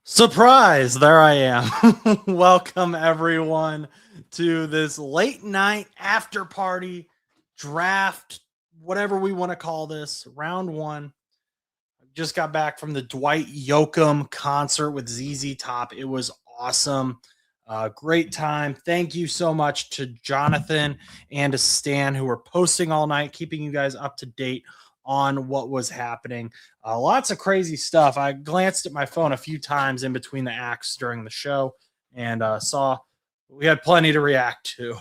Surprise! There I am. Welcome everyone to this late night after party draft, whatever we want to call this, round one. Just got back from the Dwight Yoakam concert with ZZ Top. It was awesome. Great time. Thank you so much to Jonathan and to Stan who were posting all night, keeping you guys up to date on what was happening. Lots of crazy stuff. I glanced at my phone a few times in between the acts during the show and saw we had plenty to react to.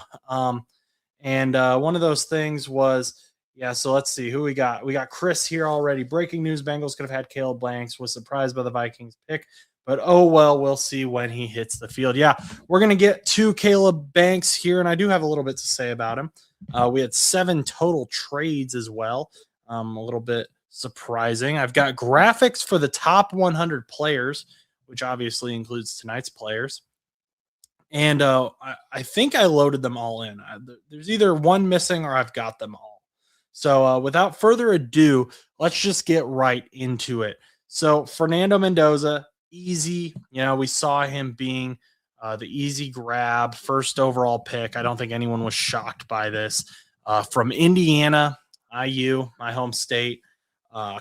And one of those things was, yeah, so let's see who we got. We got Chris here already. Breaking news: Bengals could have had Caleb Blanks. Was surprised by the Vikings pick, but oh well, we'll see when he hits the field. Yeah, we're gonna get to Caleb Banks here, and I do have a little bit to say about him. We had 7 total trades as well. A little bit surprising. I've got graphics for the top 100 players, which obviously includes tonight's players. And I think I loaded them all in. There's either one missing or I've got them all. So without further ado, let's just get right into it. So Fernando Mendoza, easy. You know, we saw him being the easy grab, first overall pick. I don't think anyone was shocked by this. From Indiana, IU, my home state,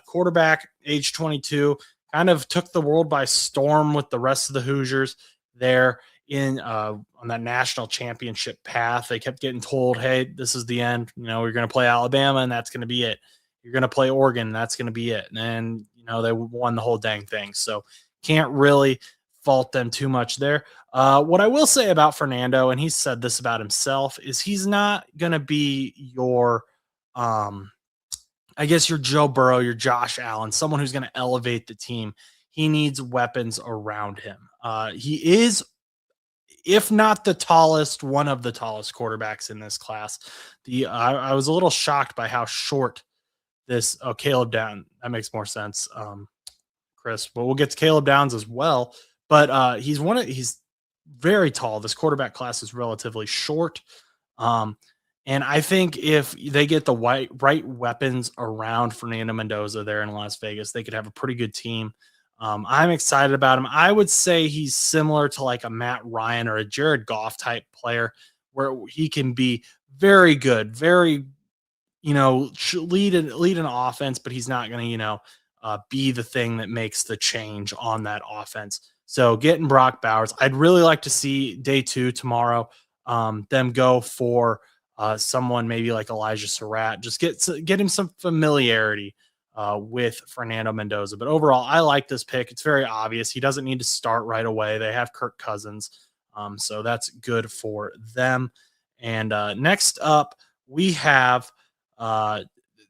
quarterback, age 22, kind of took the world by storm with the rest of the Hoosiers there in on that national championship path. They kept getting told, hey, this is the end. You know, we're going to play Alabama and that's going to be it. You're going to play Oregon, and that's going to be it. And, you know, they won the whole dang thing. So can't really fault them too much there. What I will say about Fernando, and he's said this about himself, is he's not going to be your, I guess your Joe Burrow, your Josh Allen, someone who's going to elevate the team. He needs weapons around him. He is, if not the tallest, one of the tallest quarterbacks in this class. I was a little shocked by how short this. Oh, Caleb Downs. That makes more sense, Chris. But we'll get to Caleb Downs as well. But he's very tall. This quarterback class is relatively short. And I think if they get the right weapons around Fernando Mendoza there in Las Vegas, they could have a pretty good team. I'm excited about him. I would say he's similar to like a Matt Ryan or a Jared Goff type player where he can be very good, very, you know, lead an offense, but he's not going to, be the thing that makes the change on that offense. So getting Brock Bowers, I'd really like to see day 2 tomorrow, them go for someone maybe like Elijah Surratt, just get him some familiarity with Fernando Mendoza. But overall, I like this pick. It's very obvious. He doesn't need to start right away. They have Kirk Cousins. So that's good for them. And next up, we have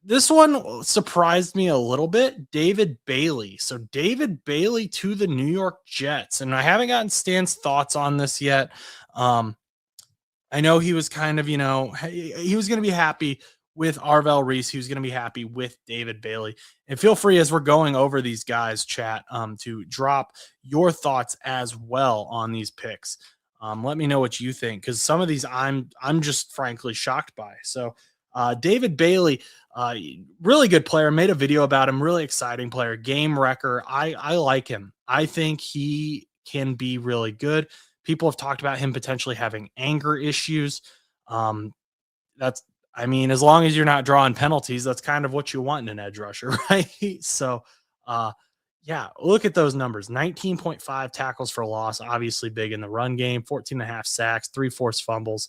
this one surprised me a little bit. David Bailey. So David Bailey to the New York Jets. And I haven't gotten Stan's thoughts on this yet. I know he was kind of, he was going to be happy with Arvell Reese. He was going to be happy with David Bailey. And feel free, as we're going over these guys, chat, to drop your thoughts as well on these picks. Let me know what you think, because some of these I'm just frankly shocked by. So David Bailey, really good player. Made a video about him. Really exciting player. Game wrecker. I like him. I think he can be really good. People have talked about him potentially having anger issues. As long as you're not drawing penalties, that's kind of what you want in an edge rusher, right? So, yeah, look at those numbers. 19.5 tackles for loss, obviously big in the run game, 14.5 sacks, 3 forced fumbles.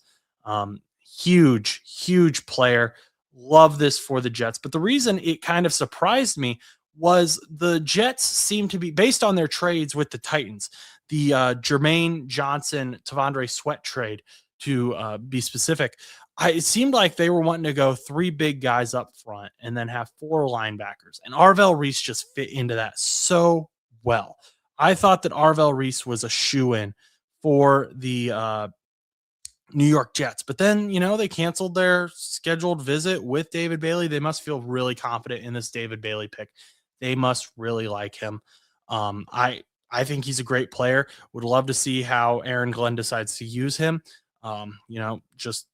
Huge player. Love this for the Jets. But the reason it kind of surprised me was the Jets seem to be, based on their trades with the Titans, the Jermaine Johnson, Tavondre Sweat trade, to be specific. It seemed like they were wanting to go 3 big guys up front and then have 4 linebackers. And Arvell Reese just fit into that so well. I thought that Arvell Reese was a shoo-in for the New York Jets. But then, they canceled their scheduled visit with David Bailey. They must feel really confident in this David Bailey pick. They must really like him. I think he's a great player. Would love to see how Aaron Glenn decides to use him. Just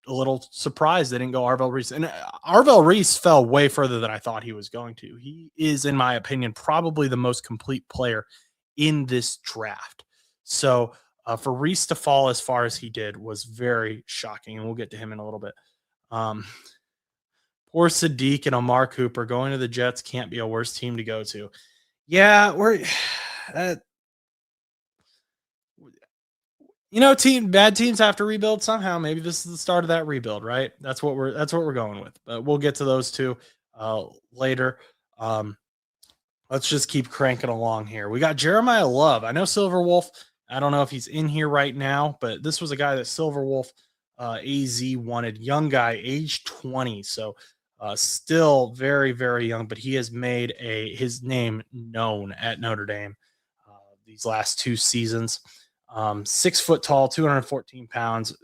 a little surprised they didn't go Arvell Reese. And Arvell Reese fell way further than I thought he was going to. He is, in my opinion, probably the most complete player in this draft. So for Reese to fall as far as he did was very shocking, and we'll get to him in a little bit. Um, Poor Sadiq and Amar Cooper going to the Jets can't be a worse team to go to. Yeah, we're uh, bad teams have to rebuild somehow. Maybe this is the start of that rebuild, right? That's what we're going with. But we'll get to those two later. Um, let's just keep cranking along here. We got Jeremiah Love. I know Silverwolf. I don't know if he's in here right now, but this was a guy that Silverwolf AZ wanted. Young guy, age 20. So still very, very young, but he has made his name known at Notre Dame these last 2 seasons. 6 foot tall, 214 pounds.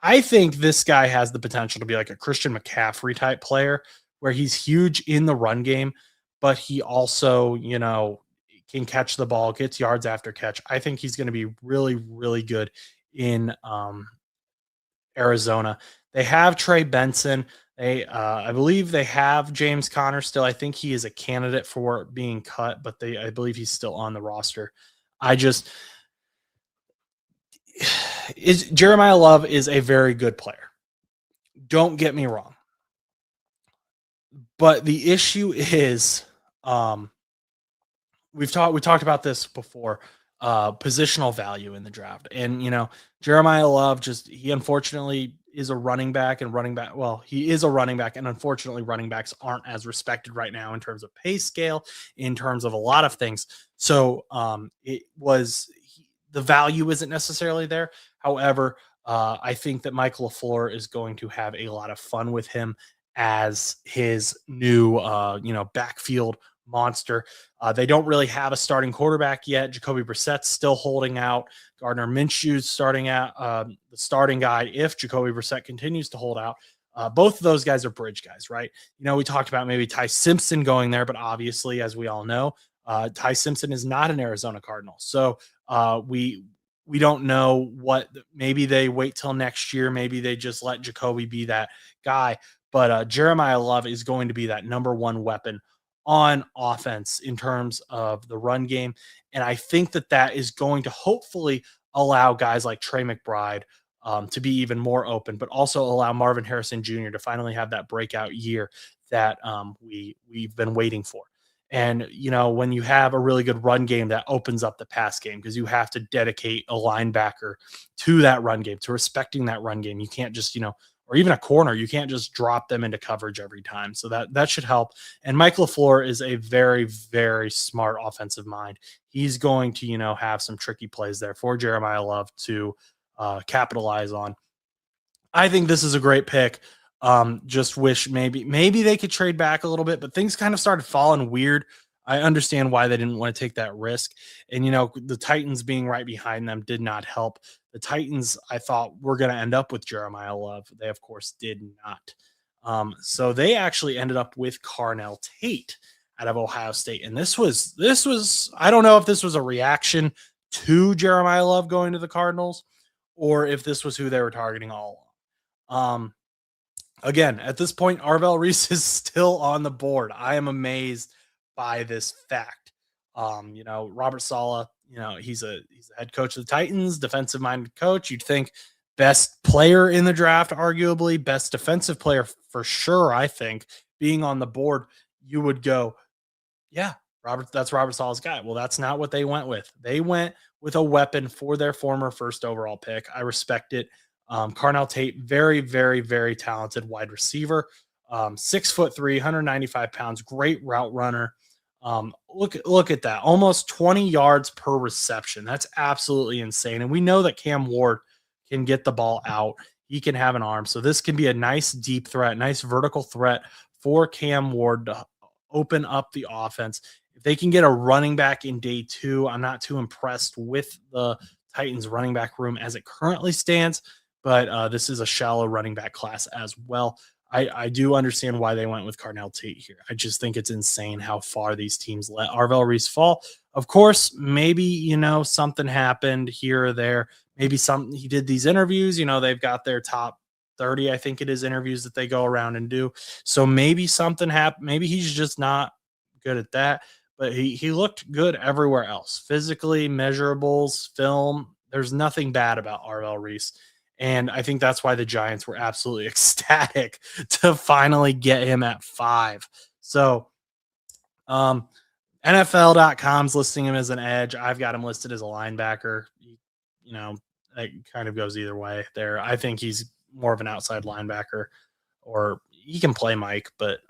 I think this guy has the potential to be like a Christian McCaffrey type player where he's huge in the run game, but he also, can catch the ball, gets yards after catch. I think he's going to be really, really good in Arizona. They have Trey Benson. I believe they have James Conner still. I think he is a candidate for being cut, but I believe he's still on the roster. Jeremiah Love is a very good player. Don't get me wrong. But the issue is, we talked about this before, positional value in the draft. And, Jeremiah Love he unfortunately is a running back, well, he is a running back, and unfortunately running backs aren't as respected right now in terms of pay scale, in terms of a lot of things. So the value isn't necessarily there. However, I think that Mike LaFleur is going to have a lot of fun with him as his new, backfield monster. They don't really have a starting quarterback yet. Jacoby Brissett's still holding out. Gardner Minshew's starting out, the starting guy if Jacoby Brissett continues to hold out. Both of those guys are bridge guys, right? We talked about maybe Ty Simpson going there, but obviously, as we all know, Ty Simpson is not an Arizona Cardinal. So we don't know maybe they wait till next year. Maybe they just let Jacoby be that guy. But Jeremiah Love is going to be that number one weapon on offense in terms of the run game. And I think that is going to hopefully allow guys like Trey McBride to be even more open, but also allow Marvin Harrison Jr. to finally have that breakout year that we've been waiting for. And, when you have a really good run game, that opens up the pass game because you have to dedicate a linebacker to that run game, to respecting that run game. You can't just, or even a corner, you can't just drop them into coverage every time. So that should help. And Mike LaFleur is a very, very smart offensive mind. He's going to, have some tricky plays there for Jeremiah Love to capitalize on. I think this is a great pick. Just wish maybe they could trade back a little bit, but things kind of started falling weird. I understand why they didn't want to take that risk. And, the Titans being right behind them did not help. The Titans, I thought, were going to end up with Jeremiah Love. They, of course, did not. So they actually ended up with Carnell Tate out of Ohio State. And this was, I don't know if this was a reaction to Jeremiah Love going to the Cardinals or if this was who they were targeting all along. Again, at this point, Arvell Reese is still on the board. I am amazed by this fact. Robert Saleh, he's a head coach of the Titans, defensive minded coach. You'd think best player in the draft, arguably best defensive player for sure. I think being on the board, you would go, yeah, that's Robert Saleh's guy. Well, that's not what they went with. They went with a weapon for their former first overall pick. I respect it. Carnell Tate, very, very, very talented wide receiver. 6'3", 195 pounds, great route runner. Look at that. Almost 20 yards per reception. That's absolutely insane. And we know that Cam Ward can get the ball out. He can have an arm. So this can be a nice deep threat, nice vertical threat for Cam Ward to open up the offense. If they can get a running back in day 2, I'm not too impressed with the Titans running back room as it currently stands, but this is a shallow running back class as well. I do understand why they went with Carnell Tate here. I just think it's insane how far these teams let Arvell Reese fall. Of course, maybe, something happened here or there. Maybe he did these interviews, they've got their top 30, I think it is, interviews that they go around and do. So maybe something happened. Maybe he's just not good at that. but he looked good everywhere else. Physically, measurables, film, there's nothing bad about Arvell Reese. And I think that's why the Giants were absolutely ecstatic to finally get him at 5. So, um, NFL.com's listing him as an edge. I've got him listed as a linebacker. You know, it kind of goes either way there. I think he's more of an outside linebacker, or he can play Mike, but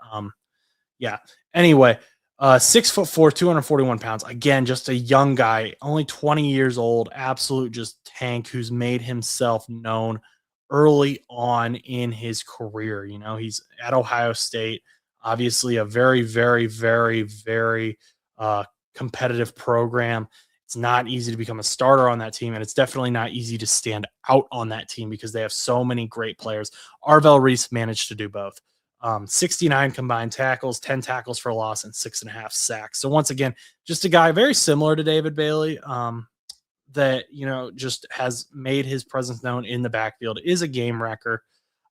yeah. Anyway, 6'4", 241 pounds. Again, just a young guy, only 20 years old, absolute just tank who's made himself known early on in his career. You know, he's at Ohio State, obviously a very, very, very, very uh, competitive program. It's not easy to become a starter on that team, and it's definitely not easy to stand out on that team because they have so many great players. Arvell Reese managed to do both. 69 combined tackles, 10 tackles for loss, and 6.5 sacks. So once again, just a guy very similar to David Bailey, that just has made his presence known in the backfield, is a game wrecker.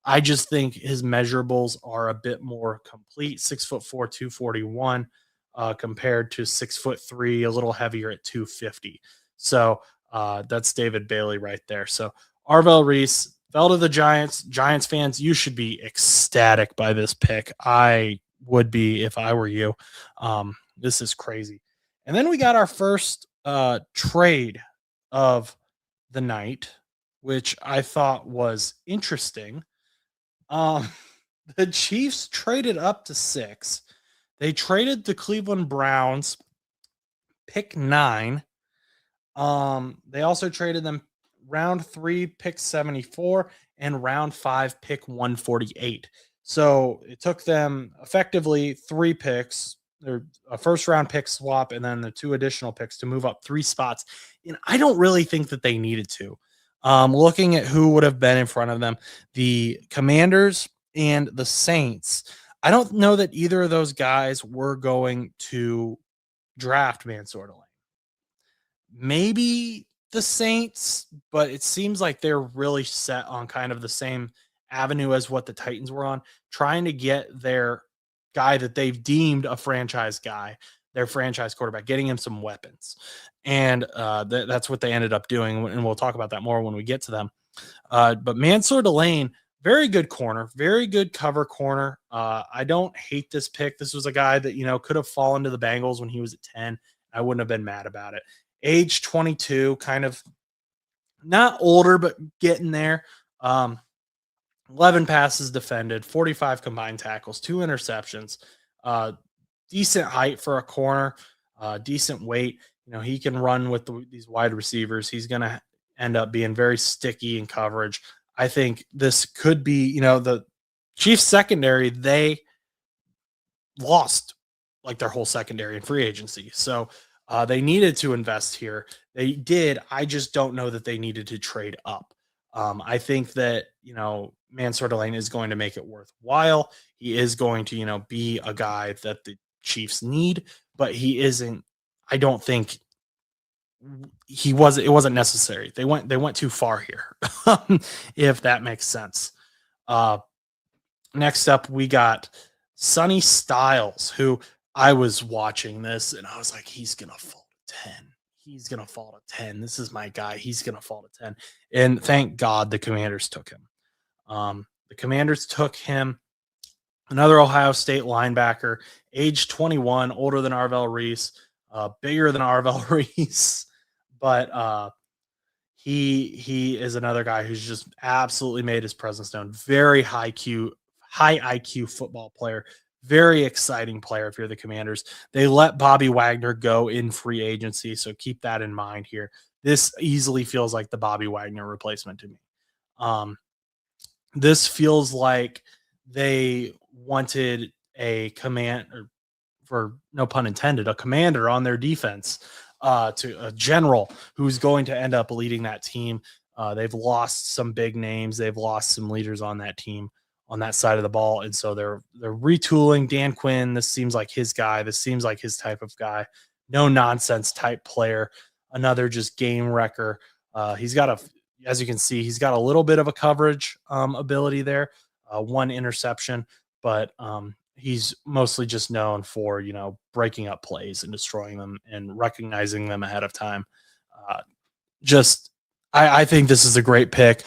I just think his measurables are a bit more complete. 6'4", 241, compared to 6'3", a little heavier at 250. So that's David Bailey right there. So Arvell Reese fell to the Giants. Giants fans, you should be ecstatic by this pick. I would be if I were you. This is crazy. And then we got our first trade of the night, which I thought was interesting. The Chiefs traded up to 6. They traded the Cleveland Browns pick 9. They also traded them round 3 pick 74 and round 5 pick 148. So it took them effectively 3 picks, or a first round pick swap, and then the 2 additional picks to move up 3 spots. And I don't really think that they needed to. Looking at who would have been in front of them, the Commanders and the Saints, I don't know that either of those guys were going to draft Mansour Delane. Maybe the Saints, but it seems like they're really set on kind of the same avenue as what the Titans were on, trying to get their guy that they've deemed a franchise guy, their franchise quarterback, getting him some weapons. And that's what they ended up doing. And we'll talk about that more when we get to them. But Mansour Delane, very good corner, very good cover corner. I don't hate this pick. This was a guy that, could have fallen to the Bengals when he was at 10. I wouldn't have been mad about it. Age 22, kind of not older, but getting there. 11 passes defended, 45 combined tackles, 2 interceptions, decent height for a corner, decent weight. He can run with these wide receivers. He's going to end up being very sticky in coverage. I think this could be, the Chiefs secondary, they lost like their whole secondary in free agency. So they needed to invest here. They did. I just don't know that they needed to trade up. I think that, Mansour Delane is going to make it worthwhile. He is going to, be a guy that the Chiefs need, but he isn't. I don't think it wasn't necessary. They went too far here, if that makes sense. Next up, we got Sonny Styles, who I was watching this and I was like, he's going to fall to 10. He's going to fall to 10. This is my guy. He's going to fall to 10. And thank God the Commanders took him. The Commanders took him, another Ohio State linebacker, age 21, older than Arvell Reese, bigger than Arvell Reese. But he is another guy who's just absolutely made his presence known. Very high IQ football player. Very exciting player if you're the Commanders. They let Bobby Wagner go in free agency, so keep that in mind here. This easily feels like the Bobby Wagner replacement to me. This feels like they wanted a for no pun intended, a commander on their defense, to a general who's going to end up leading that team. They've lost some big names. They've lost some leaders on that team, on that side of the ball. And so they're retooling Dan Quinn. This seems like his guy. This seems like his type of guy. No nonsense type player. Another just game wrecker. As you can see, he's got a little bit of a coverage ability there. 1 interception, but he's mostly just known for, breaking up plays and destroying them and recognizing them ahead of time. Uh, just, I think this is a great pick.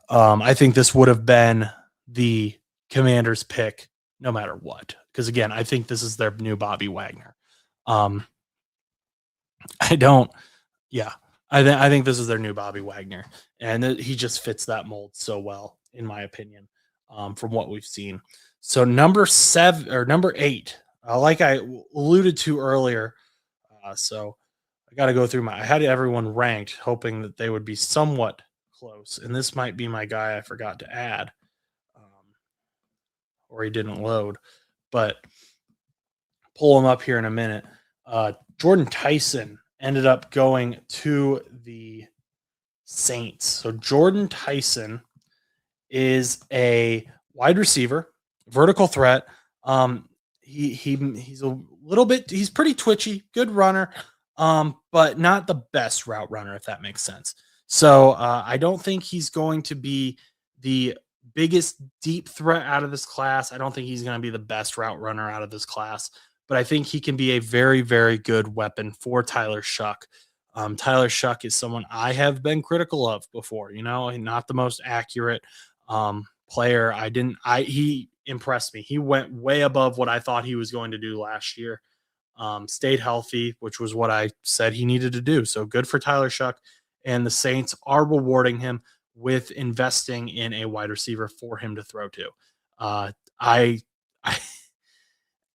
I think this would have been the Commanders' pick no matter what. Because again, I think this is their new Bobby Wagner. Um, I don't, yeah, I think this is their new Bobby Wagner, and he just fits that mold so well, in my opinion, from what we've seen. So number 8, like I alluded to earlier. So I got to go through I had everyone ranked, hoping that they would be somewhat close, and this might be my guy I forgot to add, or he didn't load, but pull him up here in a minute. Jordan Tyson ended up going to the Saints. So Jordan Tyson is a wide receiver, vertical threat. He's a little bit, he's pretty twitchy, good runner, but not the best route runner, if that makes sense. So I don't think he's going to be the biggest deep threat out of this class. I don't think he's going to be the best route runner out of this class, but I think he can be a very, very good weapon for Tyler Shough. Tyler Shough is someone I have been critical of before, not the most accurate player. He impressed me. He went way above what I thought he was going to do last year. Stayed healthy, which was what I said he needed to do. So good for Tyler Shough. And the Saints are rewarding him with investing in a wide receiver for him to throw to. I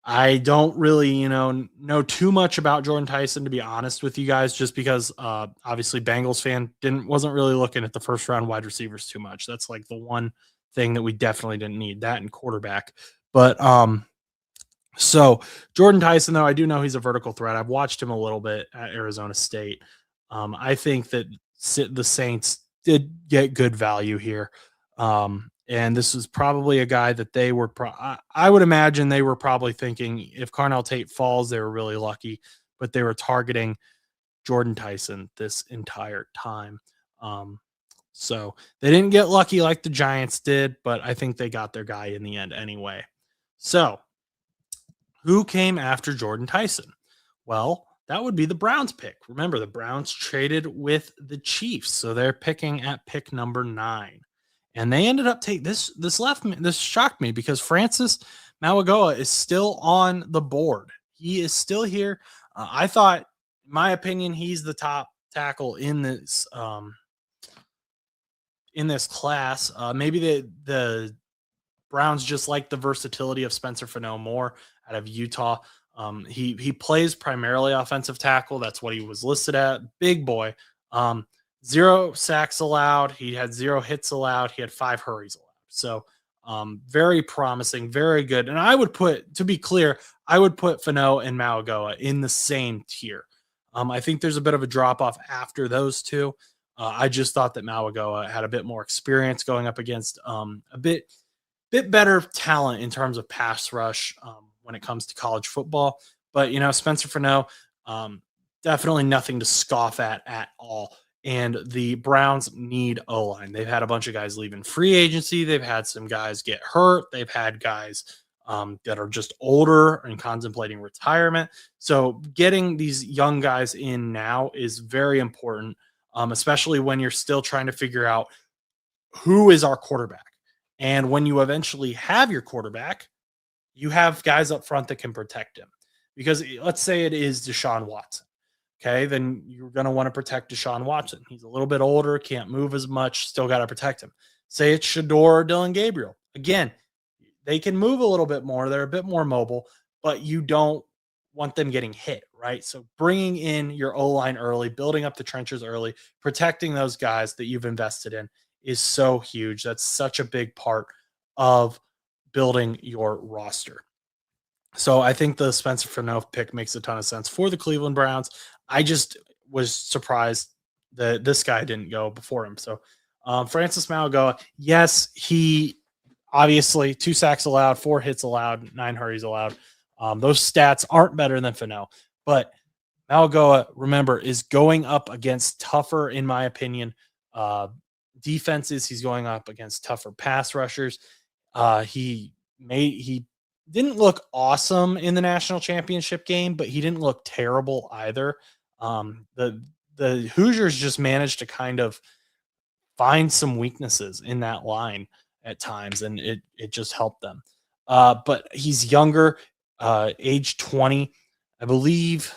I don't really, know too much about Jordan Tyson, to be honest with you guys, just because obviously Bengals fan wasn't really looking at the first round wide receivers too much. That's like the one thing that we definitely didn't need, that and quarterback. But so Jordan Tyson, though, I do know he's a vertical threat. I've watched him a little bit at Arizona State. I think that the Saints did get good value here. And this is probably a guy that they were, I would imagine they were probably thinking if Carnell Tate falls, they were really lucky, but they were targeting Jordan Tyson this entire time. So they didn't get lucky like the Giants did, but I think they got their guy in the end anyway. So who came after Jordan Tyson? Well, that would be the Browns pick. Remember, the Browns traded with the Chiefs, so they're picking at pick number 9. And they ended up taking this. This shocked me because Francis Mauigoa is still on the board. He is still here. I thought, in my opinion, he's the top tackle in this class. Maybe the Browns just like the versatility of Spencer Fano more out of Utah. He plays primarily offensive tackle. That's what he was listed at. Big boy. 0 sacks allowed. He had 0 hits allowed. He had 5 hurries allowed. So very promising, very good. And I would put, to be clear, I would put Fano and Mauigoa in the same tier. I think there's a bit of a drop off after those two. I just thought that Mauigoa had a bit more experience going up against a bit better talent in terms of pass rush when it comes to college football. But, Spencer Fano, definitely nothing to scoff at all. And the Browns need O-line. They've had a bunch of guys leaving free agency. They've had some guys get hurt. They've had guys that are just older and contemplating retirement. So getting these young guys in now is very important, especially when you're still trying to figure out who is our quarterback. And when you eventually have your quarterback, you have guys up front that can protect him. Because let's say it is Deshaun Watson. Okay, then you're going to want to protect Deshaun Watson. He's a little bit older, can't move as much, still got to protect him. Say it's Shador or Dylan Gabriel. Again, they can move a little bit more. They're a bit more mobile, but you don't want them getting hit, right? So bringing in your O-line early, building up the trenches early, protecting those guys that you've invested in is so huge. That's such a big part of building your roster. So I think the Spencer Fano pick makes a ton of sense for the Cleveland Browns. I just was surprised that this guy didn't go before him. So Francis Mauigoa, yes, he obviously 2 sacks allowed, 4 hits allowed, 9 hurries allowed. Those stats aren't better than Fano, but Mauigoa, remember, is going up against tougher, in my opinion, defenses. He's going up against tougher pass rushers. He Didn't look awesome in the national championship game, but he didn't look terrible either. The Hoosiers just managed to kind of find some weaknesses in that line at times, and it just helped them. But he's younger, age 20, I believe.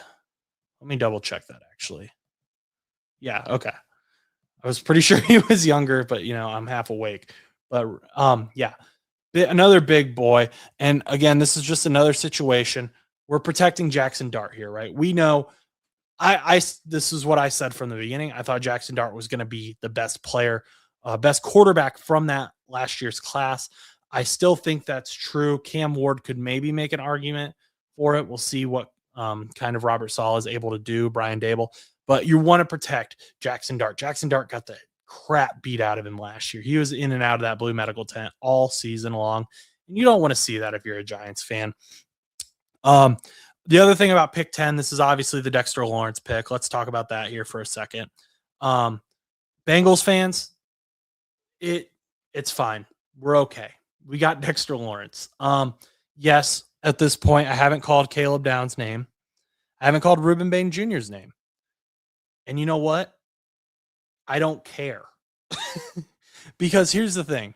Let me double check that actually. Yeah, okay. I was pretty sure he was younger, but I'm half awake. But yeah, another big boy. And again, this is just another situation. We're protecting Jackson Dart here, right? We know I this is what I said from the beginning. I thought Jackson Dart was going to be the best player, best quarterback from that last year's class. I still think that's true. Cam Ward could maybe make an argument for it. We'll see what kind of Robert Saleh is able to do, Brian Dable. But you want to protect Jackson Dart. Jackson Dart got the crap beat out of him last year. He was in and out of that blue medical tent all season long. And you don't want to see that if you're a Giants fan. The other thing about pick 10, this is obviously the Dexter Lawrence pick. Let's talk about that here for a second. Bengals fans, it's fine. We're okay. We got Dexter Lawrence. Yes, at this point, I haven't called Caleb Downs' name. I haven't called Ruben Bain Jr.'s name. And you know what? I don't care. Because here's the thing.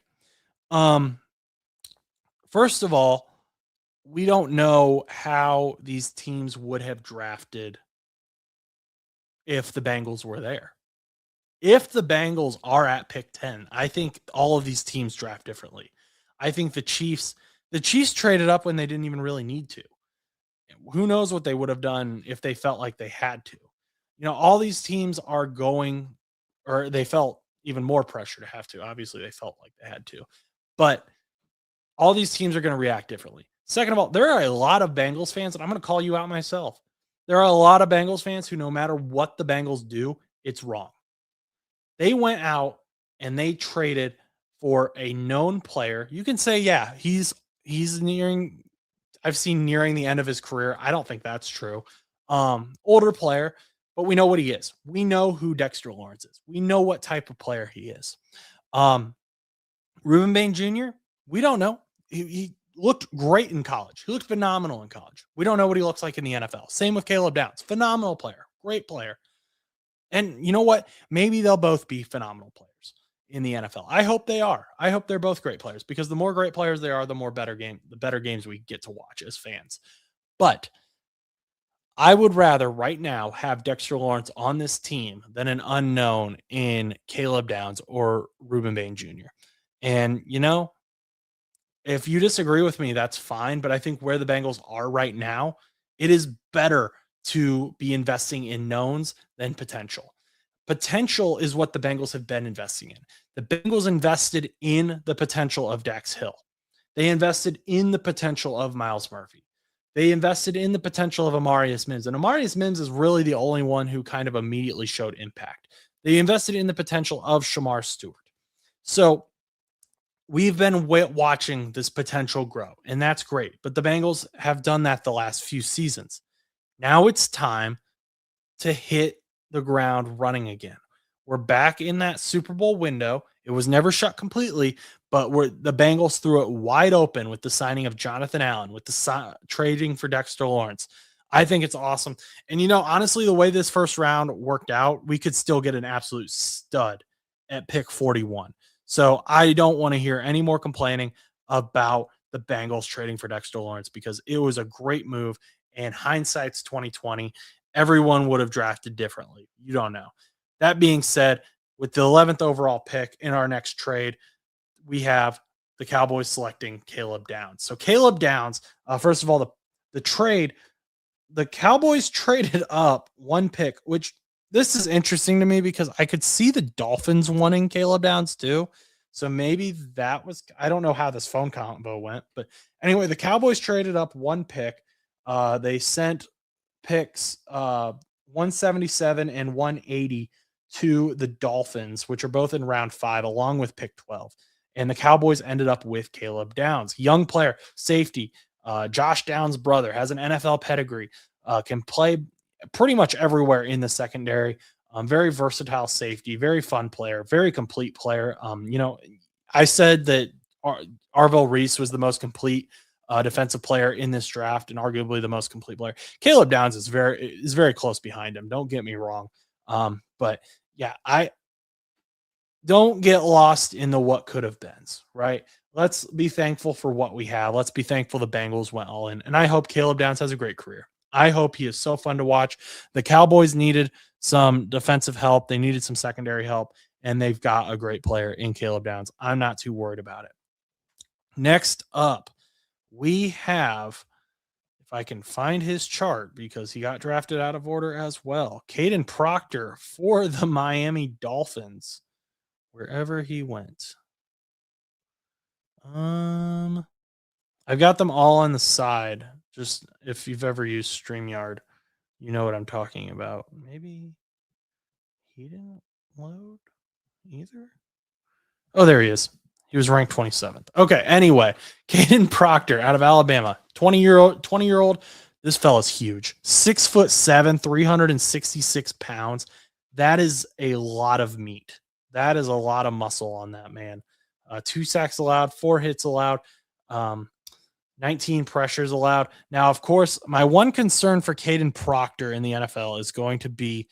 First of all, we don't know how these teams would have drafted if the Bengals were there. If the Bengals are at pick 10, I think all of these teams draft differently. I think the Chiefs traded up when they didn't even really need to. Who knows what they would have done if they felt like they had to. All these teams are going, or they felt even more pressure to have to. Obviously, they felt like they had to. But all these teams are going to react differently. Second of all, there are a lot of Bengals fans, and I'm going to call you out myself. There are a lot of Bengals fans who, no matter what the Bengals do, it's wrong. They went out and they traded for a known player. You can say, yeah, he's nearing, I've seen nearing the end of his career. I don't think that's true. Older player, but we know what he is. We know who Dexter Lawrence is. We know what type of player he is. Ruben Bain Jr., we don't know. He looked great in college. He looked phenomenal in college. We don't know what he looks like in the NFL. Same with Caleb Downs. Phenomenal player. Great player. And you know what? Maybe they'll both be phenomenal players in the NFL. I hope they are. I hope they're both great players, because the more great players they are, the better games we get to watch as fans. But I would rather right now have Dexter Lawrence on this team than an unknown in Caleb Downs or Ruben Bain Jr. And, if you disagree with me, that's fine. But I think where the Bengals are right now, it is better to be investing in knowns than potential. Potential is what the Bengals have been investing in. The Bengals invested in the potential of Dax Hill. They invested in the potential of Myles Murphy. They invested in the potential of Amarius Mims. And Amarius Mims is really the only one who kind of immediately showed impact. They invested in the potential of Shamar Stewart. So we've been watching this potential grow, and that's great. But the Bengals have done that the last few seasons. Now it's time to hit the ground running again. We're back in that Super Bowl window. It was never shut completely, but the Bengals threw it wide open with the signing of Jonathan Allen, with the trading for Dexter Lawrence. I think it's awesome. And, honestly, the way this first round worked out, we could still get an absolute stud at pick 41. So I don't want to hear any more complaining about the Bengals trading for Dexter Lawrence, because it was a great move, and hindsight's 2020. Everyone would have drafted differently. You don't know. That being said, with the 11th overall pick in our next trade, we have the Cowboys selecting Caleb Downs. So Caleb Downs, first of all, the trade, the Cowboys traded up one pick, which this is interesting to me because I could see the Dolphins wanting Caleb Downs too. So maybe that was, I don't know how this phone combo went, but anyway, the Cowboys traded up one pick. They sent picks 177 and 180 to the Dolphins, which are both in round 5, along with pick 12. And the Cowboys ended up with Caleb Downs, young player, safety. Josh Downs' brother has an NFL pedigree, can play pretty much everywhere in the secondary. Very versatile safety, very fun player, very complete player. I said that Arvell Reese was the most complete defensive player in this draft and arguably the most complete player. Caleb Downs is very close behind him. Don't get me wrong. But yeah, I don't get lost in the what could have beens, right? Let's be thankful for what we have. Let's be thankful the Bengals went all in. And I hope Caleb Downs has a great career. I hope he is so fun to watch. The Cowboys needed some defensive help. They needed some secondary help, and they've got a great player in Caleb Downs. I'm not too worried about it. Next up, we have, if I can find his chart, because he got drafted out of order as well, Caden Proctor for the Miami Dolphins, wherever he went. I've got them all on the side. Just if you've ever used StreamYard, you know what I'm talking about. Maybe he didn't load either. Oh, there he is. He was ranked 27th. Okay. Anyway, Caden Proctor out of Alabama, 20-year-old. This fella's huge. 6'7", 366 pounds. That is a lot of meat. That is a lot of muscle on that man. 2 sacks allowed, 4 hits allowed, 19 pressures allowed. Now, of course, my one concern for Caden Proctor in the NFL is going to be,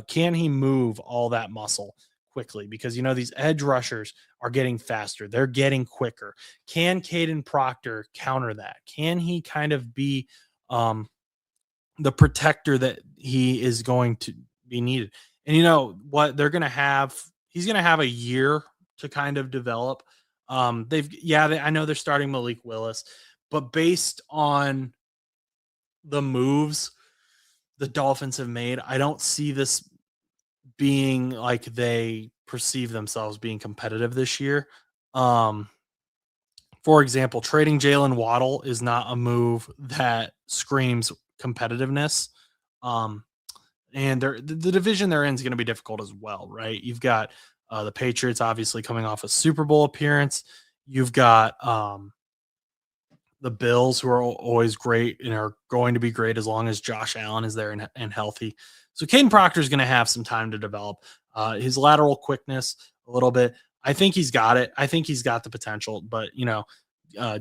can he move all that muscle quickly? Because, these edge rushers are getting faster. They're getting quicker. Can Caden Proctor counter that? Can he kind of be the protector that he is going to be needed? And you know what? He's going to have a year to kind of develop. I know they're starting Malik Willis, but based on the moves the Dolphins have made, I don't see this being like they perceive themselves being competitive this year. For example, trading Jalen Waddle is not a move that screams competitiveness. And the division they're in is going to be difficult as well, right? You've got the Patriots obviously coming off a Super Bowl appearance. You've got the Bills, who are always great and are going to be great as long as Josh Allen is there and healthy. So Caden Proctor is going to have some time to develop his lateral quickness a little bit. I think he's got it. I think he's got the potential, but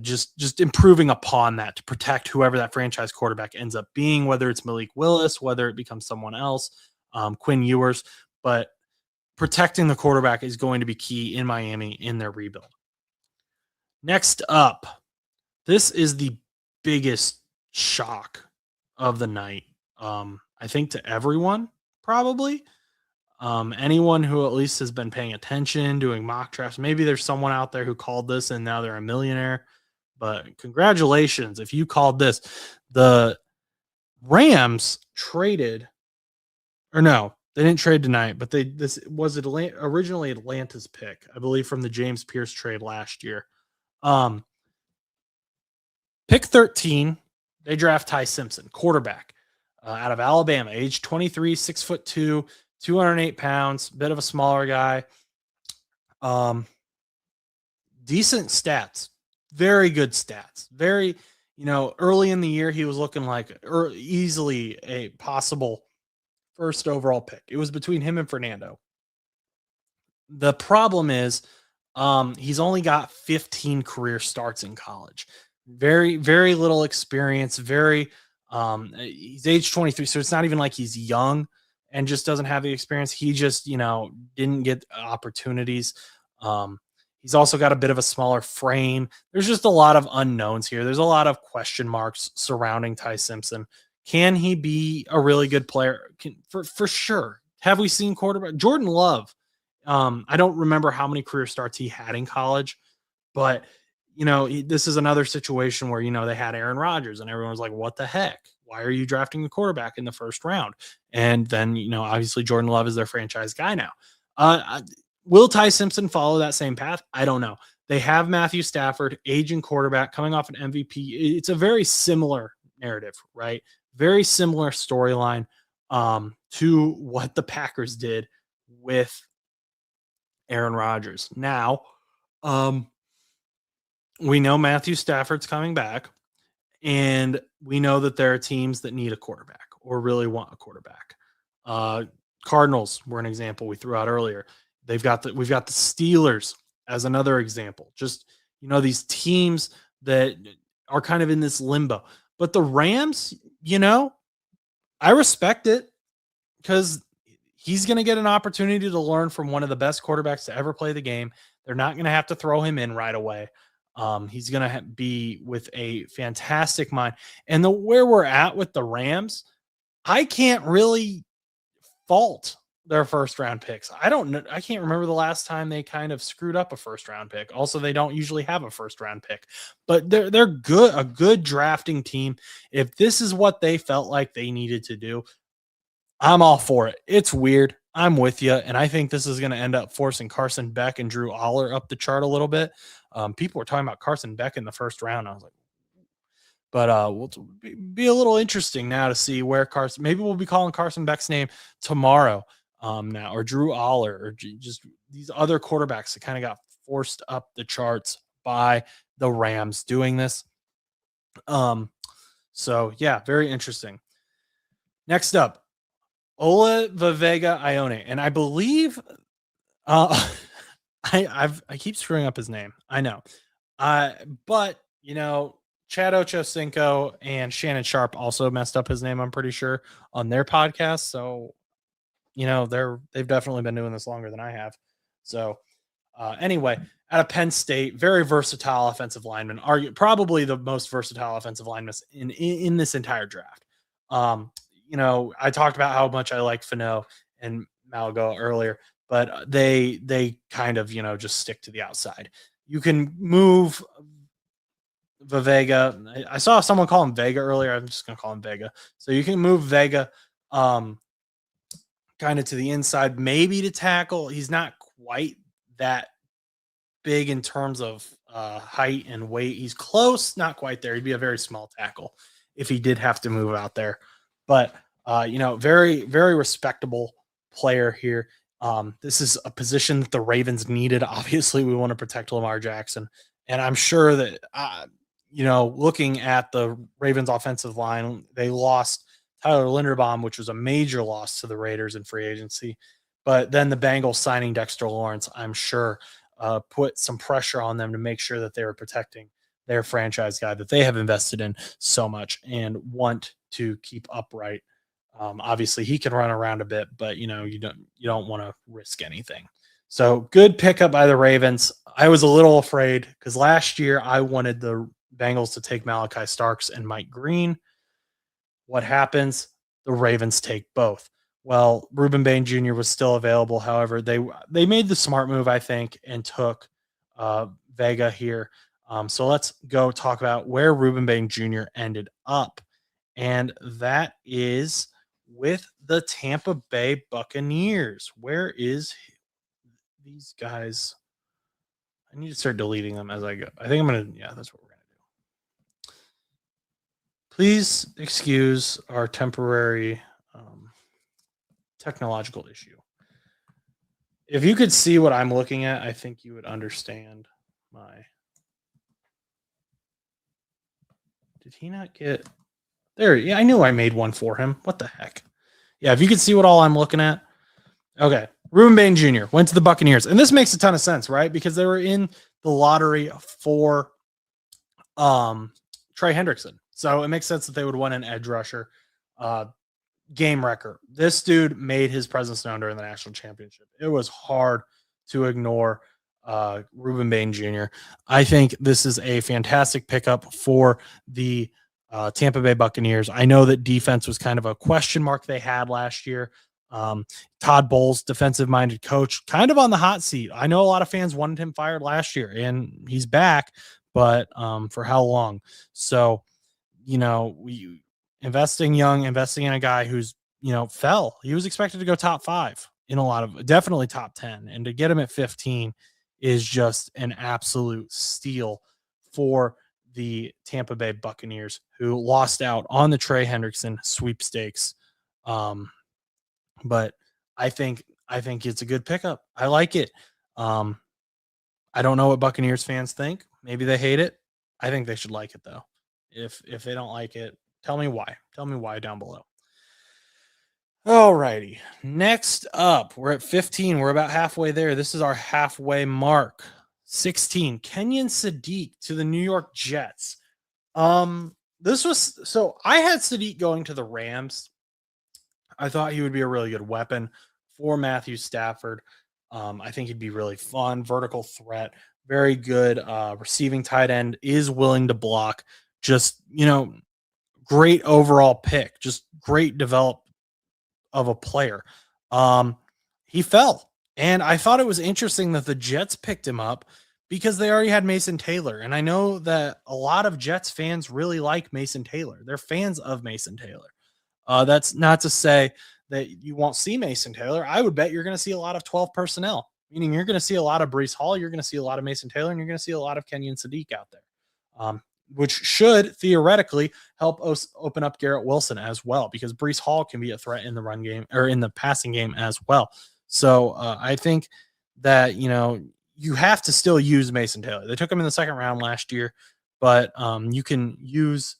just improving upon that to protect whoever that franchise quarterback ends up being, whether it's Malik Willis, whether it becomes someone else, Quinn Ewers, but protecting the quarterback is going to be key in Miami in their rebuild. Next up, this is the biggest shock of the night. I think to everyone, probably. Anyone who at least has been paying attention, doing mock drafts. Maybe there's someone out there who called this and now they're a millionaire. But congratulations if you called this. The Rams traded, or no, they didn't trade tonight, but this was originally Atlanta's pick, I believe, from the James Pierce trade last year. Pick 13, they draft Ty Simpson, quarterback out of Alabama, age 23, 6'2", 208 pounds, bit of a smaller guy. Decent stats, very good stats. Very, early in the year, he was looking like easily a possible first overall pick. It was between him and Fernando. The problem is he's only got 15 career starts in college. Very, very little experience. He's age 23, so it's not even like he's young and just doesn't have the experience. He just, didn't get opportunities. He's also got a bit of a smaller frame. There's just a lot of unknowns here. There's a lot of question marks surrounding Ty Simpson. Can he be a really good player? For sure. Have we seen quarterback Jordan Love? I don't remember how many career starts he had in college, but this is another situation where, they had Aaron Rodgers and everyone was like, what the heck? Why are you drafting a quarterback in the first round? And then, obviously Jordan Love is their franchise guy now. Will Ty Simpson follow that same path? I don't know. They have Matthew Stafford, aging quarterback, coming off an MVP. It's a very similar narrative, right? Very similar storyline to what the Packers did with Aaron Rodgers. Now, we know Matthew Stafford's coming back, and we know that there are teams that need a quarterback or really want a quarterback. Cardinals were an example we threw out earlier. We've got the Steelers as another example. Just, these teams that are kind of in this limbo. But the Rams, you know, I respect it because he's going to get an opportunity to learn from one of the best quarterbacks to ever play the game. They're not going to have to throw him in right away. He's going to be with a fantastic mind. And where we're at with the Rams, I can't really fault their first round picks. I don't know. I can't remember the last time they kind of screwed up a first round pick. Also, they don't usually have a first round pick, but they're good, a good drafting team. If this is what they felt like they needed to do, I'm all for it. It's weird. I'm with you. And I think this is going to end up forcing Carson Beck and Drew Aller up the chart a little bit. People were talking about Carson Beck in the first round. I was like, but we'll be a little interesting now to see where Carson, maybe we'll be calling Carson Beck's name tomorrow now, or Drew Aller, or just these other quarterbacks that kind of got forced up the charts by the Rams doing this. So yeah, very interesting. Next up, Ola Vavega Ione. And I believe I keep screwing up his name. I know. But you know, Chad Ochocinco and Shannon Sharp also messed up his name, I'm pretty sure, on their podcast. So, you know, they've definitely been doing this longer than I have. So anyway, out of Penn State, very versatile offensive lineman, probably the most versatile offensive lineman in this entire draft. You know, I talked about how much I like Fano and Malgo earlier, but they kind of, you know, just stick to the outside. You can move Vega. I saw someone call him Vega earlier. I'm just going to call him Vega. So you can move Vega kind of to the inside, maybe to tackle. He's not quite that big in terms of height and weight. He's close, not quite there. He'd be a very small tackle if he did have to move out there. But, you know, very, very respectable player here. This is a position that the Ravens needed. Obviously, we want to protect Lamar Jackson. And I'm sure that, you know, looking at the Ravens offensive line, they lost Tyler Linderbaum, which was a major loss to the Raiders in free agency. But then the Bengals signing Dexter Lawrence, I'm sure, put some pressure on them to make sure that they were protecting their franchise guy that they have invested in so much and want to keep upright. Obviously, he can run around a bit, but you know, you don't want to risk anything. So good pickup by the Ravens. I was a little afraid because last year I wanted the Bengals to take Malachi Starks and Mike Green. What happens? The Ravens take both. Well, Ruben Bain Jr. was still available. However, they made the smart move, I think, and took Vega here. So let's go talk about where Ruben Bain Jr. ended up. And that is with the Tampa Bay Buccaneers. Where is these guys? I need to start deleting them as I go. I think I'm going to, yeah, that's what we're going to do. Please excuse our temporary technological issue. If you could see what I'm looking at, I think you would understand my. Did he not get there? Yeah, I knew I made one for him. What the heck? Yeah, if you could see what all I'm looking at. Okay. Ruben Bain Jr. went to the Buccaneers. And this makes a ton of sense, right? Because they were in the lottery for Trey Hendrickson. So it makes sense that they would want an edge rusher. Game wrecker. This dude made his presence known during the national championship. It was hard to ignore Ruben Bain Jr. I think this is a fantastic pickup for the Tampa Bay Buccaneers. I know that defense was kind of a question mark they had last year. Todd Bowles, defensive-minded coach, kind of on the hot seat. I know a lot of fans wanted him fired last year, and he's back, but for how long? So, you know, investing young, investing in a guy who's, you know, fell. He was expected to go top 5 in a lot of, definitely top 10. And to get him at 15 is just an absolute steal for the Tampa Bay Buccaneers, who lost out on the Trey Hendrickson sweepstakes. But I think it's a good pickup. I like it. I don't know what Buccaneers fans think. Maybe they hate it. I think they should like it though. If they don't like it, tell me why. Tell me why down below. All righty. Next up, we're at 15. We're about halfway there. This is our halfway mark. 16. Kenyon Sadiq to the New York Jets. This was so I had Sadiq going to the Rams. I thought he would be a really good weapon for Matthew Stafford. I think he'd be really fun, vertical threat, very good receiving tight end, is willing to block. Just, great overall pick, just great develop of a player. Um, he fell. And I thought it was interesting that the Jets picked him up because they already had Mason Taylor. And I know that a lot of Jets fans really like Mason Taylor. They're fans of Mason Taylor. That's not to say that you won't see Mason Taylor. I would bet you're going to see a lot of 12 personnel, meaning you're going to see a lot of Brees Hall, you're going to see a lot of Mason Taylor, and you're going to see a lot of Kenyon Sadiq out there, which should theoretically help us open up Garrett Wilson as well, because Brees Hall can be a threat in the run game or in the passing game as well. So I think that, you have to still use Mason Taylor. They took him in the second round last year, but you can use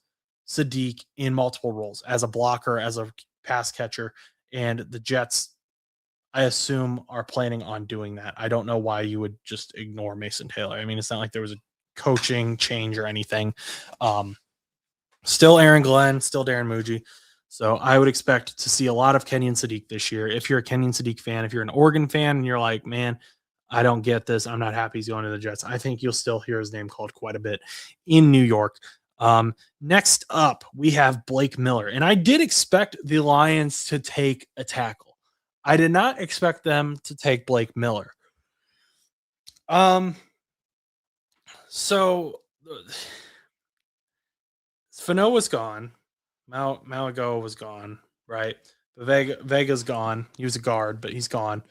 Sadiq in multiple roles as a blocker, as a pass catcher, and the Jets, I assume, are planning on doing that. I don't know why you would just ignore Mason Taylor. I mean, it's not like there was a coaching change or anything. Still Aaron Glenn, still Darren Muji. So I would expect to see a lot of Kenyon Sadiq this year. If you're a Kenyon Sadiq fan, if you're an Oregon fan and you're like, man, I don't get this, I'm not happy he's going to the Jets, I think you'll still hear his name called quite a bit in New York. Next up, we have Blake Miller. And I did expect the Lions to take a tackle. I did not expect them to take Blake Miller. So Fano was gone. Malago was gone, right? Vega's gone. He was a guard, but he's gone.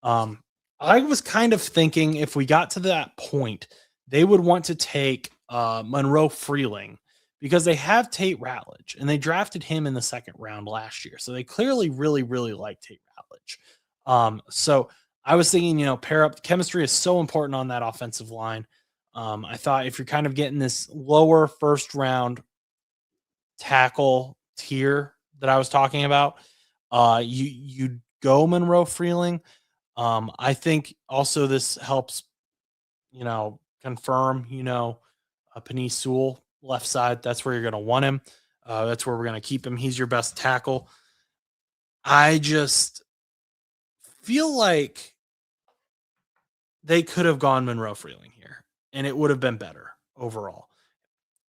I was kind of thinking if we got to that point, they would want to take Monroe Freeling because they have Tate Ratledge and they drafted him in the second round last year. So they clearly really, really like Tate Ratledge. So I was thinking, pair up. Chemistry is so important on that offensive line. I thought if you're kind of getting this lower first round tackle tier that I was talking about, you go Monroe Freeling. I think also this helps, confirm, Penei Sewell left side. That's where you're going to want him. That's where we're going to keep him. He's your best tackle. I just feel like they could have gone Monroe Freeling here, and it would have been better overall.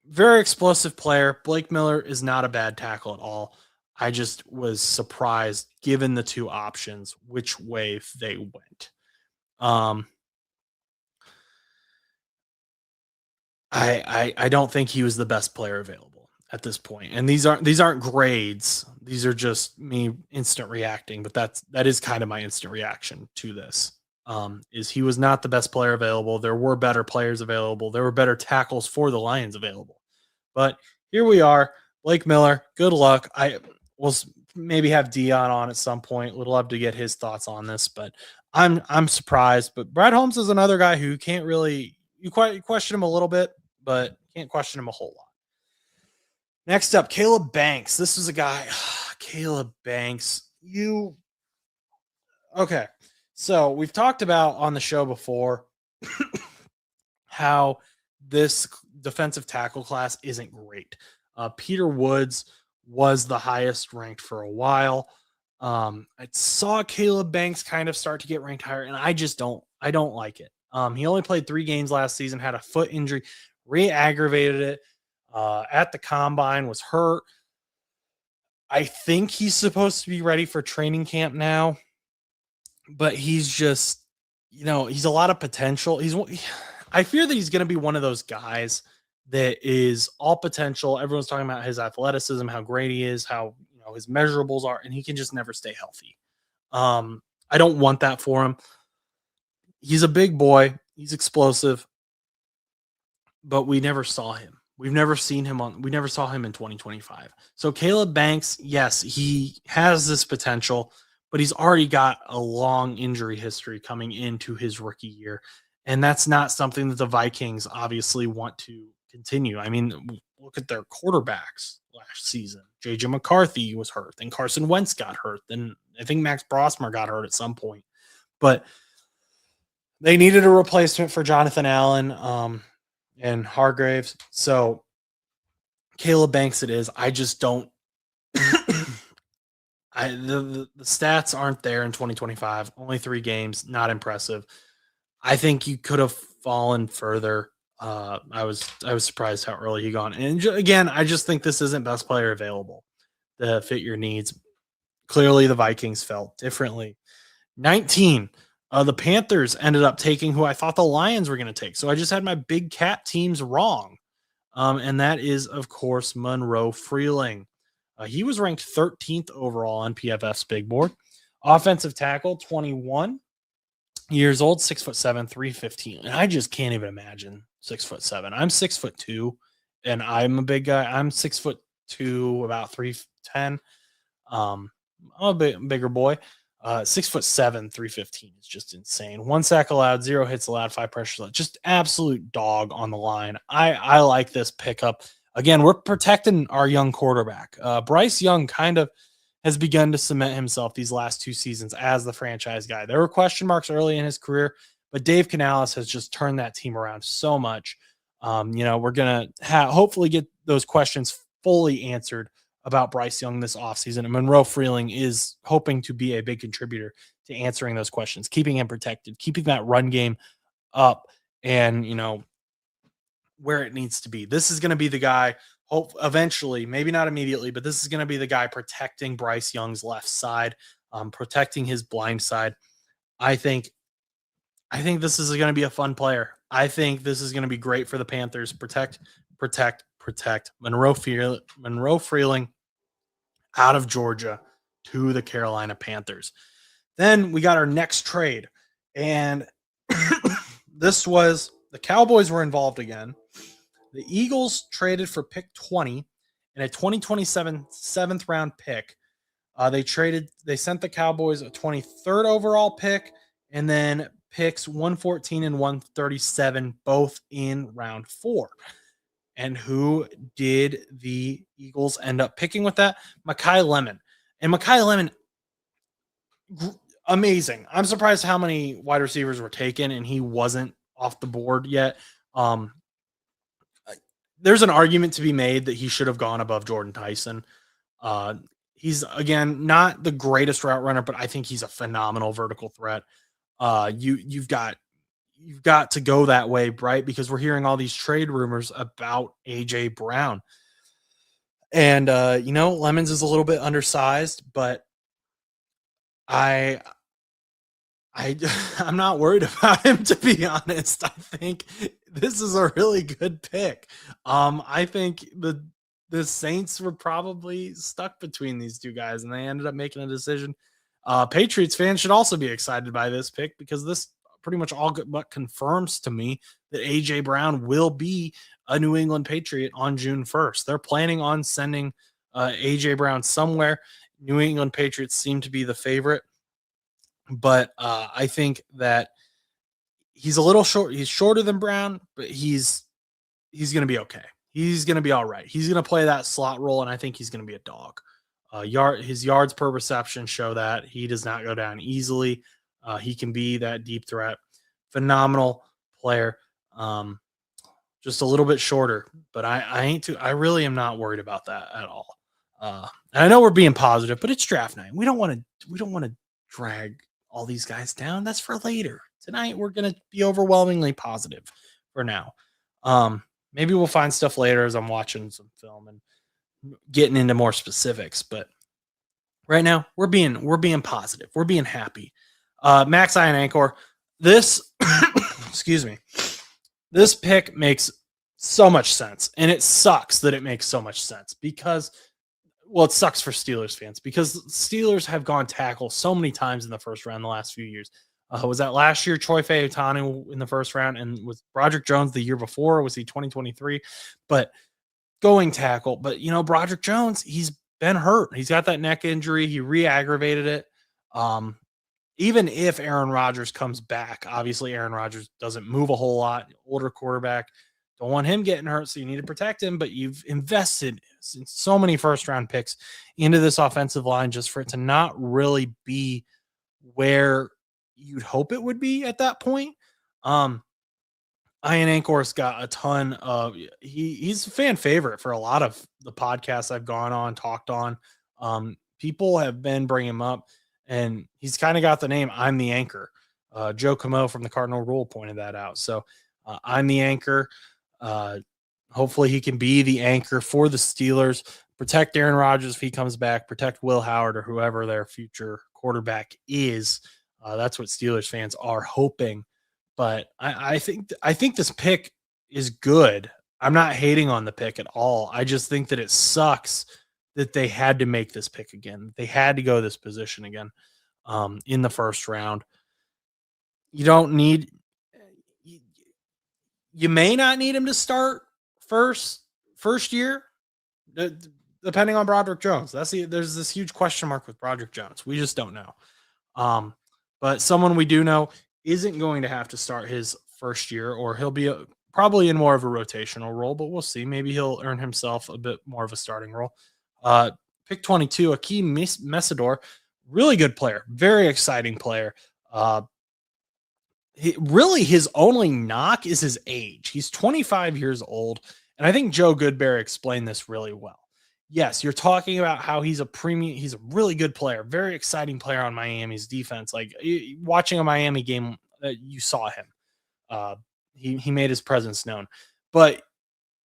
Very explosive player. Blake Miller is not a bad tackle at all. I just was surprised, given the two options, which way they went. I don't think he was the best player available at this point. And these aren't grades. These are just me instant reacting, but that is kind of my instant reaction to this. Is he was not the best player available. There were better players available. There were better tackles for the Lions available. But here we are, Blake Miller. Good luck. I will maybe have Dion on at some point. Would love to get his thoughts on this, but I'm surprised. But Brad Holmes is another guy who can't really you question him a little bit, but can't question him a whole lot. Next up, Caleb Banks. This is a guy, Caleb Banks. Okay. So we've talked about on the show before how this defensive tackle class isn't great. Peter Woods was the highest ranked for a while. I saw Caleb Banks kind of start to get ranked higher, and I don't like it. He only played 3 games last season, had a foot injury, re-aggravated it at the combine, was hurt. I think he's supposed to be ready for training camp now, but he's just, he's a lot of potential. I fear that he's going to be one of those guys that is all potential. Everyone's talking about his athleticism, how great he is, how his measurables are, and he can just never stay healthy. I don't want that for him. He's a big boy. He's explosive, but we never saw him. We never saw him in 2025. So Caleb Banks, yes, he has this potential, but he's already got a long injury history coming into his rookie year. And that's not something that the Vikings obviously want to continue. I mean, look at their quarterbacks last season. JJ McCarthy was hurt. Then Carson Wentz got hurt. Then I think Max Brosmer got hurt at some point. But they needed a replacement for Jonathan Allen and Hargraves. So Caleb Banks it is. I just don't. The stats aren't there in 2025. Only 3 games, not impressive. I think you could have fallen further. I was surprised how early he gone. And again, I just think this isn't best player available to fit your needs. Clearly, the Vikings felt differently. 19. The Panthers ended up taking who I thought the Lions were going to take. So I just had my big cat teams wrong. And that is, of course, Monroe Freeling. He was ranked 13th overall on PFF's big board. Offensive tackle, 21 years old, 6'7", 315. And I just can't even imagine 6'7". I'm 6'2", and I'm a big guy. I'm 6'2", about 310. I'm a bigger boy. 6'7", 315 is just insane. 1 sack allowed, 0 hits allowed, 5 pressures allowed. Just absolute dog on the line. I like this pickup. Again, we're protecting our young quarterback. Bryce Young kind of has begun to cement himself these last 2 seasons as the franchise guy. There were question marks early in his career, but Dave Canales has just turned that team around so much. We're going to hopefully get those questions fully answered about Bryce Young this offseason. And Monroe Freeling is hoping to be a big contributor to answering those questions, keeping him protected, keeping that run game up and, where it needs to be. This is going to be the guy, hope eventually, maybe not immediately, but this is going to be the guy protecting Bryce Young's left side, protecting his blind side. I think this is going to be a fun player. I think this is going to be great for the Panthers. Protect. Monroe Freeling out of Georgia to the Carolina Panthers. Then we got our next trade. And this was the Cowboys were involved again. The Eagles traded for pick 20 and a 2027 7th round pick. They sent the Cowboys a 23rd overall pick and then picks 114 and 137, both in round 4. And who did the Eagles end up picking with that? Makai Lemon. And Makai Lemon, amazing. I'm surprised how many wide receivers were taken and he wasn't off the board yet. There's an argument to be made that he should have gone above Jordan Tyson. He's, again, not the greatest route runner, but I think he's a phenomenal vertical threat. You've got to go that way, right? Because we're hearing all these trade rumors about AJ Brown. And, Lemons is a little bit undersized, but I'm not worried about him, to be honest. I think this is a really good pick. I think the Saints were probably stuck between these two guys, and they ended up making a decision. Patriots fans should also be excited by this pick because this pretty much all but confirms to me that AJ Brown will be a New England Patriot on June 1st. They're planning on sending AJ Brown somewhere. New England Patriots seem to be the favorite, but I think that he's a little short. He's shorter than Brown, but he's going to be okay. He's going to be all right. He's going to play that slot role, and I think he's going to be a dog. His yards per reception show that he does not go down easily. He can be that deep threat. Phenomenal player. Just a little bit shorter, but I really am not worried about that at all. And I know we're being positive, but it's draft night. We don't want to drag all these guys down. That's for later. Tonight we're going to be overwhelmingly positive for now. Maybe we'll find stuff later as I'm watching some film and getting into more specifics, but right now we're being positive. We're being happy. Max Iron Anchor. This, excuse me, this pick makes so much sense, and it sucks that it makes so much sense because, well, it sucks for Steelers fans because Steelers have gone tackle so many times in the first round the last few years. Was that last year, Troy Fautanu in the first round, and was Broderick Jones the year before? Was he 2023? But going tackle. But, Broderick Jones, he's been hurt. He's got that neck injury. He re-aggravated it. Even if Aaron Rodgers comes back, obviously Aaron Rodgers doesn't move a whole lot. Older quarterback. Don't want him getting hurt, so you need to protect him. But you've invested in so many first-round picks into this offensive line just for it to not really be where you'd hope it would be at that point. Ian Ankor's got a ton of he's a fan favorite for a lot of the podcasts I've gone on, talked on. People have been bringing him up, and he's kind of got the name "I'm the Anchor." Joe Camo from the Cardinal Rule pointed that out. So I'm the anchor. Uh, hopefully, he can be the anchor for the Steelers. Protect Aaron Rodgers if he comes back. Protect Will Howard or whoever their future quarterback is. That's what Steelers fans are hoping. But I think this pick is good. I'm not hating on the pick at all. I just think that it sucks that they had to make this pick again. They had to go this position again in the first round. You don't need. You may not need him to start first year, depending on Broderick Jones. There's this huge question mark with Broderick Jones. We just don't know. But someone we do know isn't going to have to start his first year, or he'll be probably in more of a rotational role, but we'll see. Maybe he'll earn himself a bit more of a starting role. Pick 22, Akeem Mesidor, really good player, very exciting player. Really, his only knock is his age. He's 25 years old, and I think Joe Goodberry explained this really well. Yes, you're talking about how he's a really good player, very exciting player on Miami's defense. Like watching a Miami game, you saw him. He made his presence known. But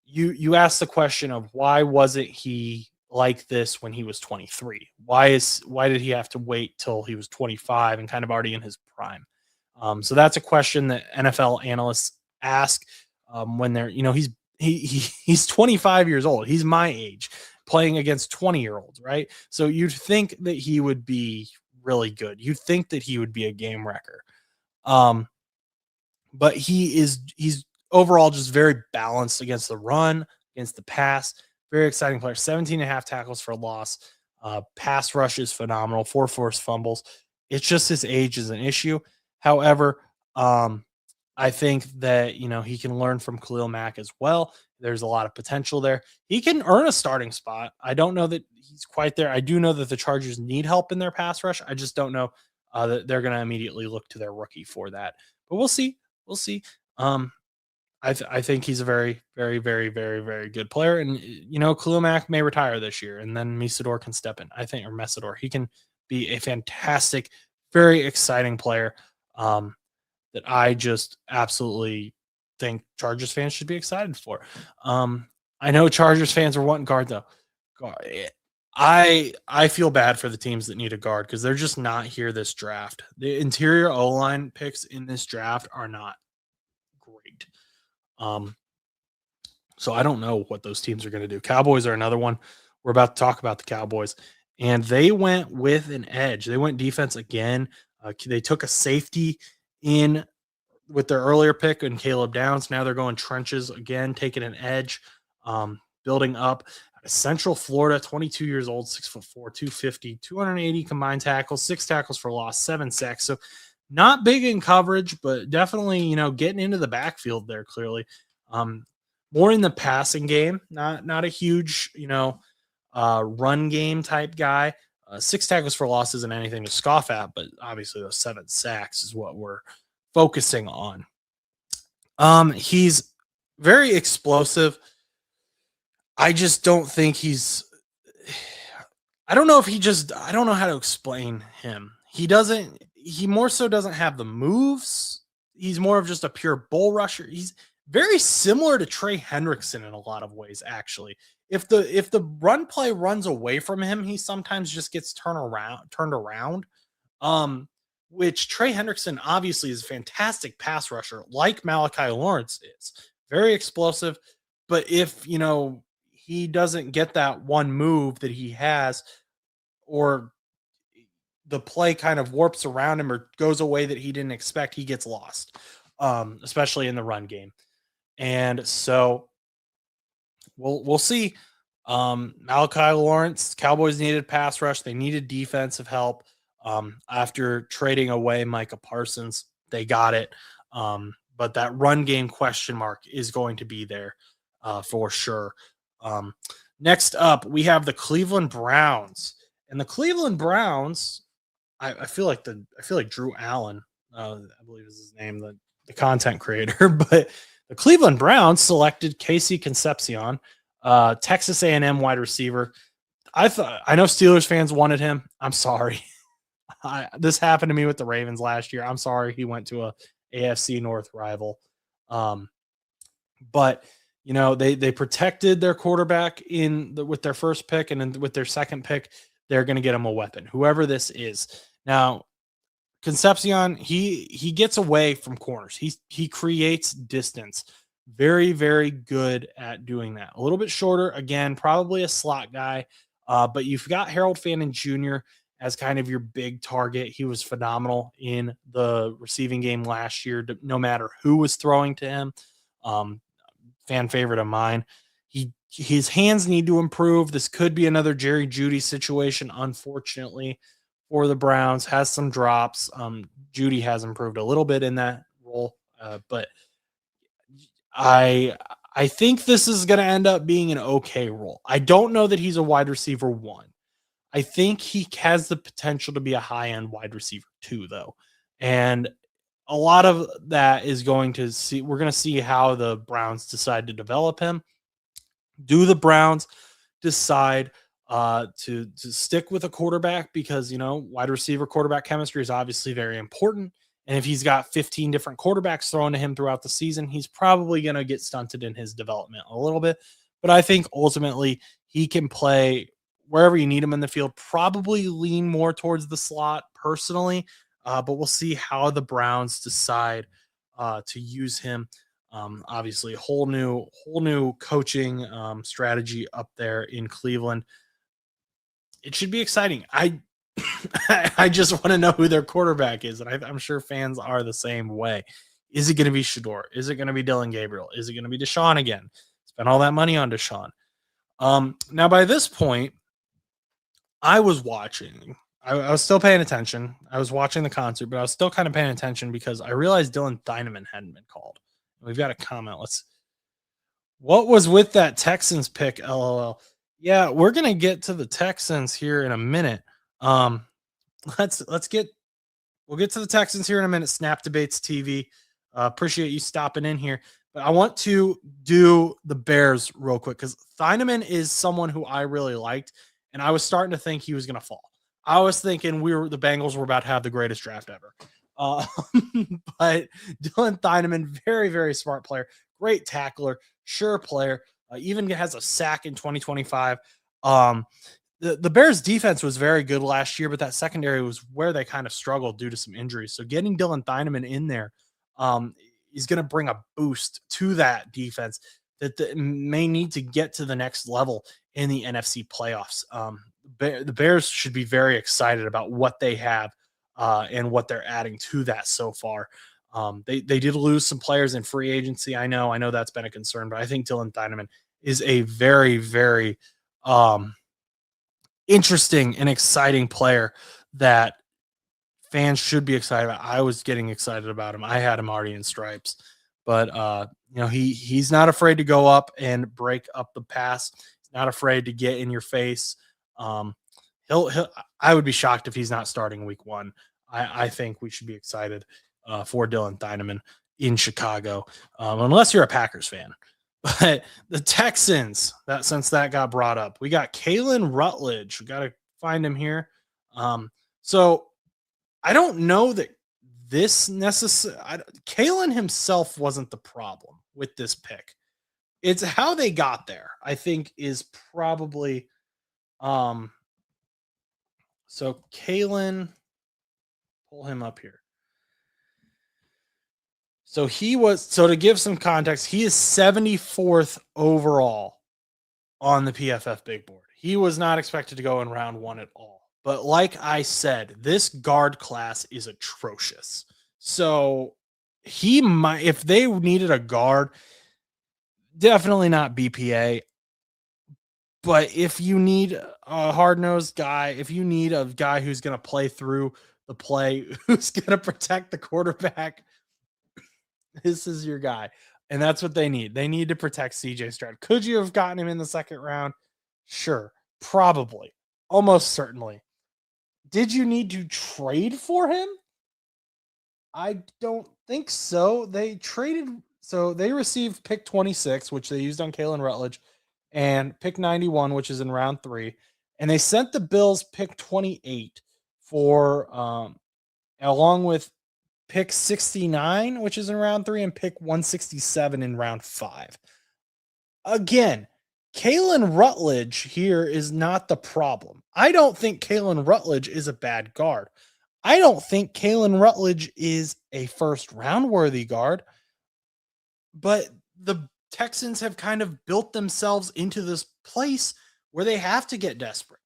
you asked the question of why wasn't he like this when he was 23? Why did he have to wait till he was 25 and kind of already in his prime? So that's a question that NFL analysts ask when they're, he's 25 years old. He's my age playing against 20-year-olds, right? So you'd think that he would be really good. You'd think that he would be a game wrecker. But he's overall just very balanced against the run, against the pass. Very exciting player. 17 and a half tackles for loss. Pass rush is phenomenal. 4 forced fumbles. It's just his age is an issue. However, I think that, he can learn from Khalil Mack as well. There's a lot of potential there. He can earn a starting spot. I don't know that he's quite there. I do know that the Chargers need help in their pass rush. I just don't know that they're going to immediately look to their rookie for that. But we'll see. We'll see. I think he's a very, very, very, very, very good player. And, Khalil Mack may retire this year, and then Mesidor can step in. Or Mesidor. He can be a fantastic, very exciting player that I just absolutely think Chargers fans should be excited for. I know Chargers fans are wanting guard, though. I feel bad for the teams that need a guard because they're just not here this draft. The interior O-line picks in this draft are not great. So I don't know what those teams are going to do. Cowboys are another one. We're about to talk about the Cowboys. And they went with an edge. They went defense again. They took a safety in with their earlier pick and Caleb Downs. Now they're going trenches again, taking an edge, building up. Central Florida, 22 years old, 6'4", 250, 280 combined tackles, 6 tackles for loss, 7 sacks. So not big in coverage, but definitely, getting into the backfield there clearly. More in the passing game, not a huge, run game type guy. 6 tackles for loss isn't anything to scoff at, but obviously those 7 sacks is what we're focusing on. He's very explosive. I just don't think I don't know how to explain him. He more so doesn't have the moves. He's more of just a pure bull rusher. He's very similar to Trey Hendrickson in a lot of ways, actually. If the run play runs away from him, he sometimes just gets turned around. Which Trey Hendrickson obviously is a fantastic pass rusher, like Malachi Lawrence is. Very explosive. But if, he doesn't get that one move that he has, or the play kind of warps around him or goes away that he didn't expect, he gets lost, especially in the run game. And so we'll see. Malachi Lawrence, Cowboys needed pass rush. They needed defensive help. After trading away Micah Parsons, they got it. But that run game question mark is going to be there for sure. Next up, we have the Cleveland Browns. And the Cleveland Browns, I feel like Drew Allen, I believe is his name, the the content creator, but the Cleveland Browns selected Casey Concepcion, Texas A&M wide receiver. I know Steelers fans wanted him. I'm sorry. This happened to me with the Ravens last year. I'm sorry he went to a AFC North rival. But they protected their quarterback with their first pick, and then with their second pick, they're going to get him a weapon, whoever this is. Now, Concepcion, he gets away from corners. He creates distance. Very, very good at doing that. A little bit shorter, again, probably a slot guy. But you've got Harold Fannin Jr. as kind of your big target. He was phenomenal in the receiving game last year, no matter who was throwing to him. Fan favorite of mine. His hands need to improve. This could be another Jerry Jeudy situation, unfortunately, for the Browns. Has some drops. Jeudy has improved a little bit in that role, but I think this is going to end up being an okay role. I don't know that he's a wide receiver 1. I think he has the potential to be a high-end wide receiver 2, though. And a lot of that is we're going to see how the Browns decide to develop him. Do the Browns decide to stick with a quarterback? Because, wide receiver quarterback chemistry is obviously very important. And if he's got 15 different quarterbacks thrown to him throughout the season, he's probably going to get stunted in his development a little bit. But I think ultimately he can play wherever you need him in the field, probably lean more towards the slot personally. But we'll see how the Browns decide to use him. Obviously, whole new coaching strategy up there in Cleveland. It should be exciting. I just want to know who their quarterback is, and I'm sure fans are the same way. Is it going to be Shedeur? Is it going to be Dillon Gabriel? Is it going to be Deshaun again? Spend all that money on Deshaun. Now, by this point, I was watching. I was still paying attention. I was watching the concert, but I was still kind of paying attention because I realized Dylan Thieneman hadn't been called. We've got a comment. What was with that Texans pick? LOL. Yeah, we're gonna get to the Texans here in a minute. We'll get to the Texans here in a minute. Snap Debates TV. Appreciate you stopping in here. But I want to do the Bears real quick because Thieneman is someone who I really liked, and I was starting to think he was going to fall. I was thinking the Bengals were about to have the greatest draft ever. But Dylan Thieneman, very, very smart player, great tackler, sure player, even has a sack in 2025. The Bears defense was very good last year, but that secondary was where they kind of struggled due to some injuries. So getting Dylan Thieneman in there is going to bring a boost to that defense that may need to get to the next level in the NFC playoffs. The Bears should be very excited about what they have and what they're adding to that so far. They did lose some players in free agency. I know that's been a concern, but I think Dylan Thieneman is a very, very interesting and exciting player that fans should be excited about. I was getting excited about him. I had him already in stripes, but he's not afraid to go up and break up the pass. He's not afraid to get in your face. I would be shocked if he's not starting week 1. I think we should be excited for Dylan Thieneman in Chicago, unless you're a Packers fan. But the Texans, since that got brought up, we got Kalen Rutledge. We got to find him here. So I don't know that this Kalen himself wasn't the problem with this pick. It's how they got there, I think, is probably so Kalen, pull him up here. So to give some context, he is 74th overall on the PFF big board. He was not expected to go in round 1 at all. But like I said, this guard class is atrocious. So he might, if they needed a guard, definitely not BPA. But if you need a hard-nosed guy, if you need a guy who's going to play through the play, who's going to protect the quarterback, this is your guy. And that's what they need. They need to protect CJ Stroud. Could you have gotten him in the second round? Sure. Probably. Almost certainly. Did you need to trade for him? I don't think so. They received pick 26, which they used on Kalen Rutledge, and pick 91, which is in round 3, and they sent the Bills pick 28 for along with pick 69, which is in round 3, and pick 167 in round 5. Again, Kalen Rutledge here is not the problem. I don't think Kalen Rutledge is a bad guard. I don't think Kalen Rutledge is a first round worthy guard, but the Texans have kind of built themselves into this place where they have to get desperate.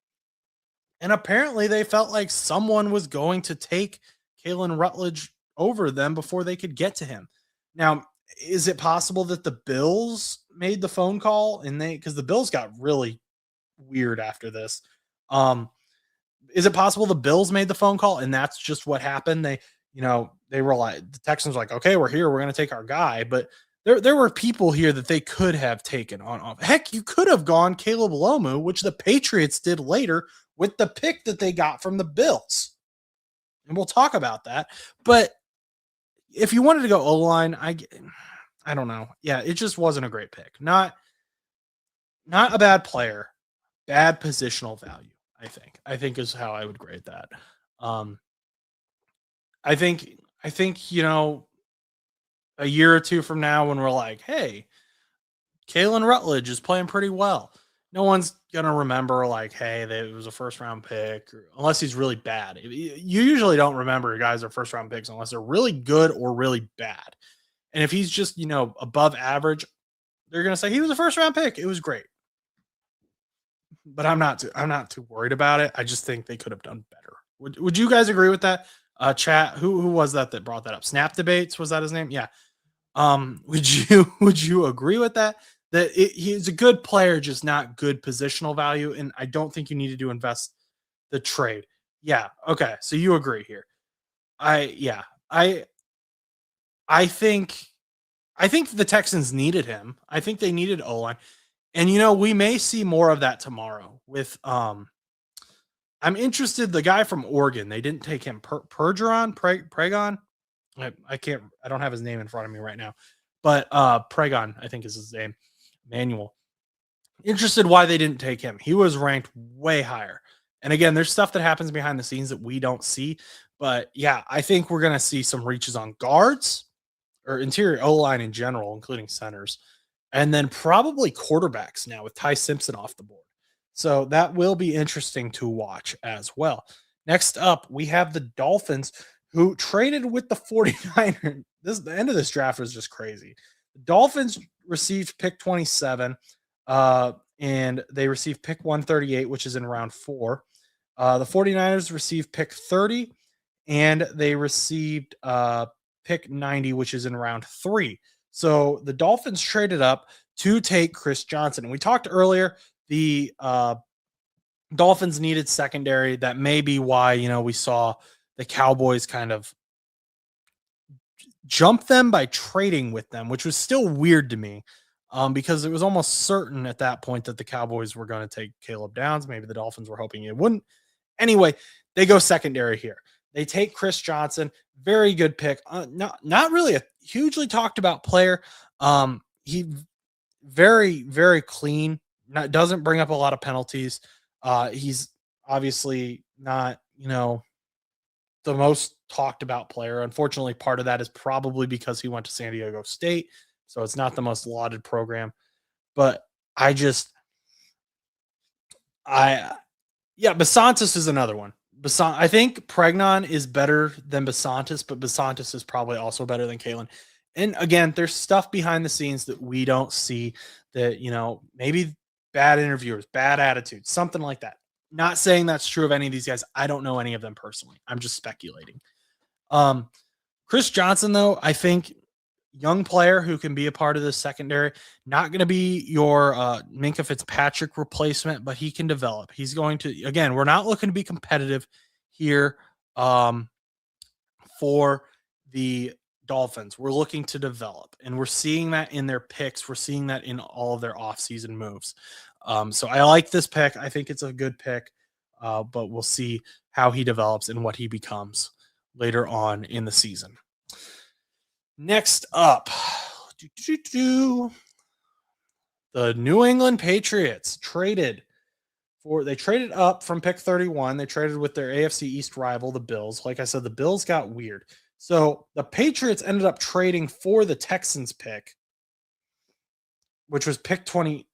And apparently they felt like someone was going to take Kalen Rutledge over them before they could get to him. Now, is it possible that the Bills made the phone call and because the Bills got really weird after this? Is it possible the Bills made the phone call and that's just what happened? They were like, the Texans were like, okay, we're here, we're going to take our guy, but there were people here that they could have taken on off. Heck, you could have gone Caleb Lomu, which the Patriots did later with the pick that they got from the Bills. And we'll talk about that. But if you wanted to go O-line, I don't know. Yeah, it just wasn't a great pick. Not a bad player, bad positional value, I think is how I would grade that. I think, a year or two from now when we're like, hey, Kalen Rutledge is playing pretty well. No one's going to remember like, hey, it was a first round pick, unless he's really bad. You usually don't remember guys are first round picks unless they're really good or really bad. And if he's just, above average, they're going to say he was a first round pick. It was great. But I'm not too worried about it. I just think they could have done better. Would you guys agree with that? Chat, who was that brought that up? Snap Debates, was that his name? Yeah. Would you agree with that? He's a good player, just not good positional value, and I don't think you needed to invest the trade. Yeah. Okay. So you agree here. I think the Texans needed him. I think they needed O-line. And we may see more of that tomorrow with I'm interested, the guy from Oregon. They didn't take him. Pregon. I don't have his name in front of me right now. But Pregon, I think is his name. Manuel. Interested why they didn't take him. He was ranked way higher. And again, there's stuff that happens behind the scenes that we don't see. But yeah, I think we're going to see some reaches on guards or interior O-line in general, including centers. And then probably quarterbacks now with Ty Simpson off the board. So that will be interesting to watch as well. Next up, we have the Dolphins who traded with the 49ers. The end of this draft was just crazy. The Dolphins received pick 27, and they received pick 138, which is in round 4. The 49ers received pick 30, and they received pick 90, which is in round 3. So the Dolphins traded up to take Chris Johnson. And we talked earlier, the Dolphins needed secondary. That may be why, we saw the Cowboys kind of jump them by trading with them, which was still weird to me because it was almost certain at that point that the Cowboys were going to take Caleb Downs. Maybe the Dolphins were hoping it wouldn't. Anyway, they go secondary here. They take Chris Johnson, very good pick. Not really a hugely talked about player. He very, very clean. Doesn't bring up a lot of penalties. He's obviously not, the most talked about player. Unfortunately, part of that is probably because he went to San Diego State, so it's not the most lauded program. But Basantis is another one. I think Pregnon is better than Basantis, but Basantis is probably also better than Kalen. And again, there's stuff behind the scenes that we don't see that, maybe bad interviewers, bad attitudes, something like that. Not saying that's true of any of these guys. I don't know any of them personally. I'm just speculating. Chris Johnson, though, I think young player who can be a part of this secondary, not going to be your Minkah Fitzpatrick replacement, but he can develop. He's going to, again, we're not looking to be competitive here for the Dolphins. We're looking to develop, and we're seeing that in their picks. We're seeing that in all of their offseason moves. So I like this pick. I think it's a good pick, but we'll see how he develops and what he becomes later on in the season. Next up, the New England Patriots traded up from pick 31. They traded with their AFC East rival, the Bills. Like I said, the Bills got weird. So the Patriots ended up trading for the Texans pick, which was pick 28.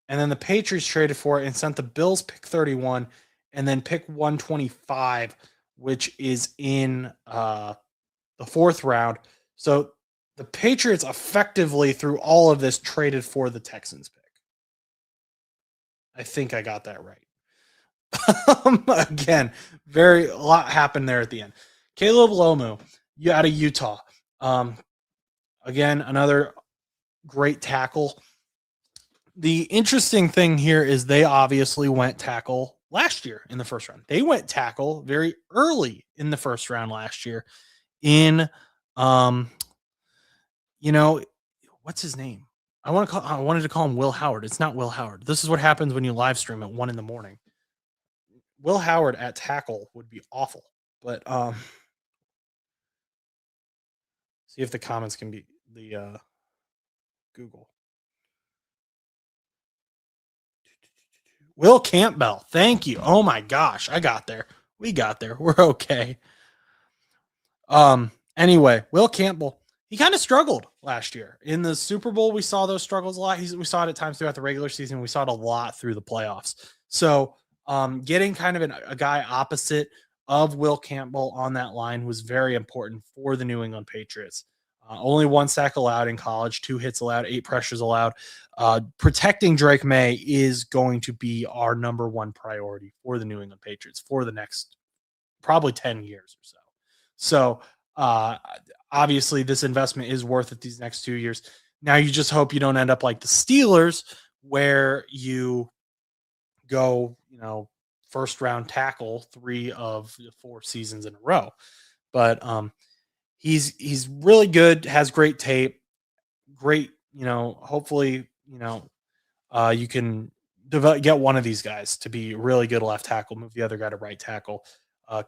And then the Patriots traded for it and sent the Bills pick 31 and then pick 125, which is in the fourth round. So the Patriots effectively, through all of this, traded for the Texans pick. I think I got that right. Again, a lot happened there at the end. Caleb Lomu, out of Utah. Again, another great tackle. The interesting thing here is they obviously went tackle last year in the first round. They went tackle very early in the first round last year in, what's his name? I wanted to call him Will Howard. It's not Will Howard. This is what happens when you live stream at 1 a.m. Will Howard at tackle would be awful, but see if the comments can be the Google. Will Campbell. Thank you. Oh my gosh. I got there. We got there. We're okay. Anyway, Will Campbell, he kind of struggled last year. In the Super Bowl, we saw those struggles a lot. We saw it at times throughout the regular season. We saw it a lot through the playoffs. So getting kind of a guy opposite of Will Campbell on that line was very important for the New England Patriots. Only 1 sack allowed in college, 2 hits allowed, 8 pressures allowed. Protecting Drake May is going to be our number one priority for the New England Patriots for the next probably 10 years or so. So obviously this investment is worth it these next 2 years. Now you just hope you don't end up like the Steelers where you go, first round tackle 3 of the 4 seasons in a row. But he's really good, has great tape, great, hopefully, you can get one of these guys to be really good left tackle, move the other guy to right tackle.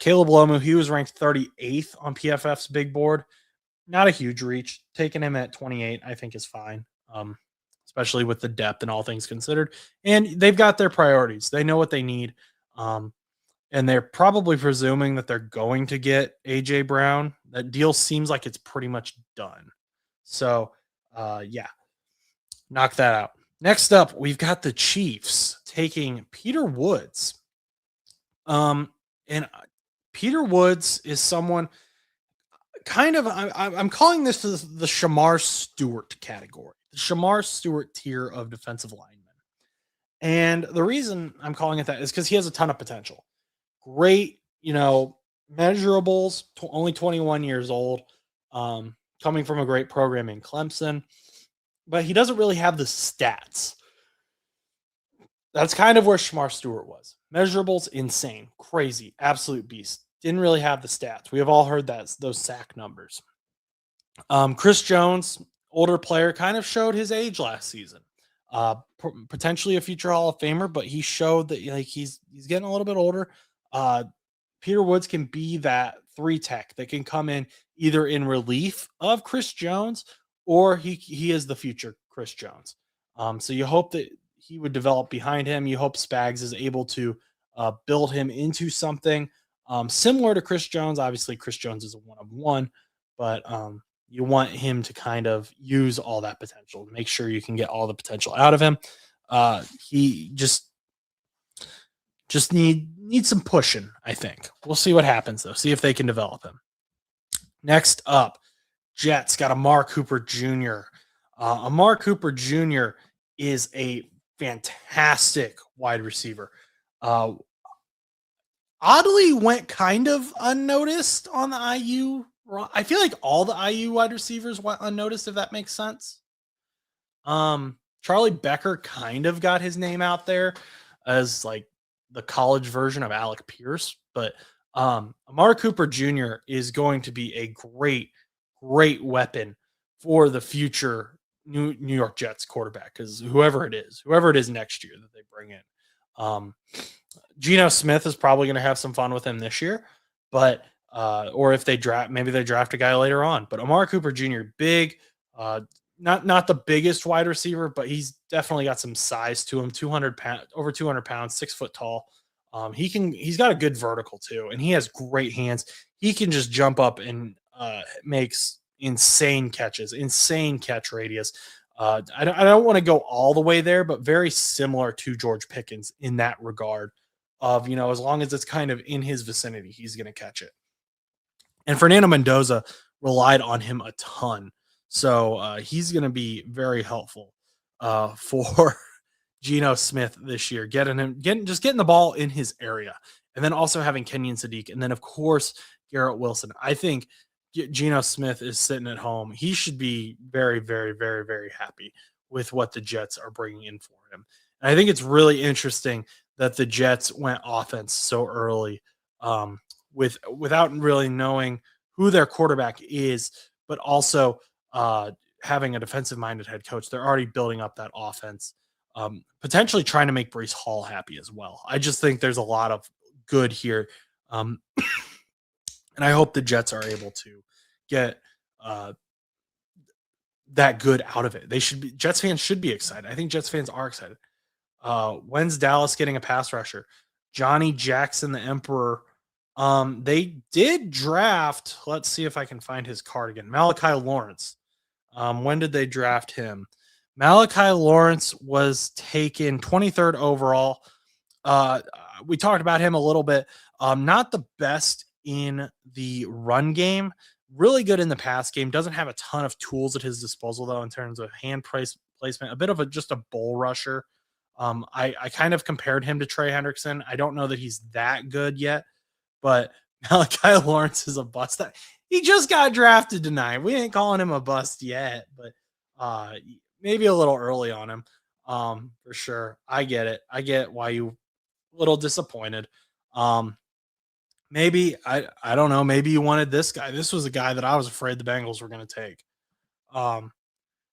Caleb Lomu, he was ranked 38th on PFF's big board. Not a huge reach. Taking him at 28, I think is fine, especially with the depth and all things considered. And they've got their priorities. They know what they need. And they're probably presuming that they're going to get A.J. Brown. That deal seems like it's pretty much done. So, knock that out. Next up, we've got the Chiefs taking Peter Woods. And Peter Woods is someone kind of, I'm calling this the Shamar Stewart category, the Shamar Stewart tier of defensive linemen. And the reason I'm calling it that is because he has a ton of potential. Great, measurables, only 21 years old, coming from a great program in Clemson, but he doesn't really have the stats. That's kind of where Shamar Stewart was. Measurables, insane, crazy, absolute beast. Didn't really have the stats. We have all heard those sack numbers. Chris Jones, older player, kind of showed his age last season. Potentially a future Hall of Famer, but he showed that he's getting a little bit older. Peter Woods can be that 3 tech that can come in either in relief of Chris Jones or he is the future Chris Jones. So you hope that he would develop behind him. You hope Spags is able to build him into something similar to Chris Jones. Obviously, Chris Jones is a 1-of-1, but you want him to kind of use all that potential. Make sure you can get all the potential out of him. He just needs some pushing, I think. We'll see what happens, though. See if they can develop him. Next up, Jets got Amari Cooper Jr. Amari Cooper Jr. is a fantastic wide receiver. Oddly went kind of unnoticed on the IU. I feel like all the IU wide receivers went unnoticed, if that makes sense. Charlie Becker kind of got his name out there as like the college version of Alec Pierce, but Amari Cooper Jr. is going to be a great weapon for the future New York Jets quarterback, because whoever it is next year that they bring in. Geno Smith is probably going to have some fun with him this year, but or if they draft, maybe they draft a guy later on. But Amari Cooper Jr., big, uh, not the biggest wide receiver, but he's definitely got some size to him. 200 pounds, over 200 pounds, 6 foot tall. He's got a good vertical too, and he has great hands. He can just jump up and makes insane catches, insane catch radius. I don't want to go all the way there, but very similar to George Pickens in that regard. Of as long as it's kind of in his vicinity, he's going to catch it. And Fernando Mendoza relied on him a ton, so he's going to be very helpful for Geno Smith this year, getting the ball in his area, and then also having Kenyon Sadiq, and then of course Garrett Wilson. I think Geno Smith is sitting at home. He should be very, very, very, very happy with what the Jets are bringing in for him. And I think it's really interesting that the Jets went offense so early, without really knowing who their quarterback is, but also having a defensive-minded head coach. They're already building up that offense, potentially trying to make Breece Hall happy as well. I just think there's a lot of good here, and I hope the Jets are able to get that good out of it. Jets fans should be excited. I think Jets fans are excited. When's Dallas getting a pass rusher? Johnny Jackson, the Emperor. They did draft. Let's see if I can find his card again. Malachi Lawrence. When did they draft him? Malachi Lawrence was taken 23rd overall. We talked about him a little bit. Not the best in the run game. Really good in the pass game. Doesn't have a ton of tools at his disposal, though, in terms of hand placement. A bit of just a bull rusher. I kind of compared him to Trey Hendrickson. I don't know that he's that good yet, but Malachi Lawrence is a bust. He just got drafted tonight. We ain't calling him a bust yet, but maybe a little early on him, for sure. I get it. I get why you a little disappointed. Maybe I don't know. Maybe you wanted this guy. This was a guy that I was afraid the Bengals were going to take.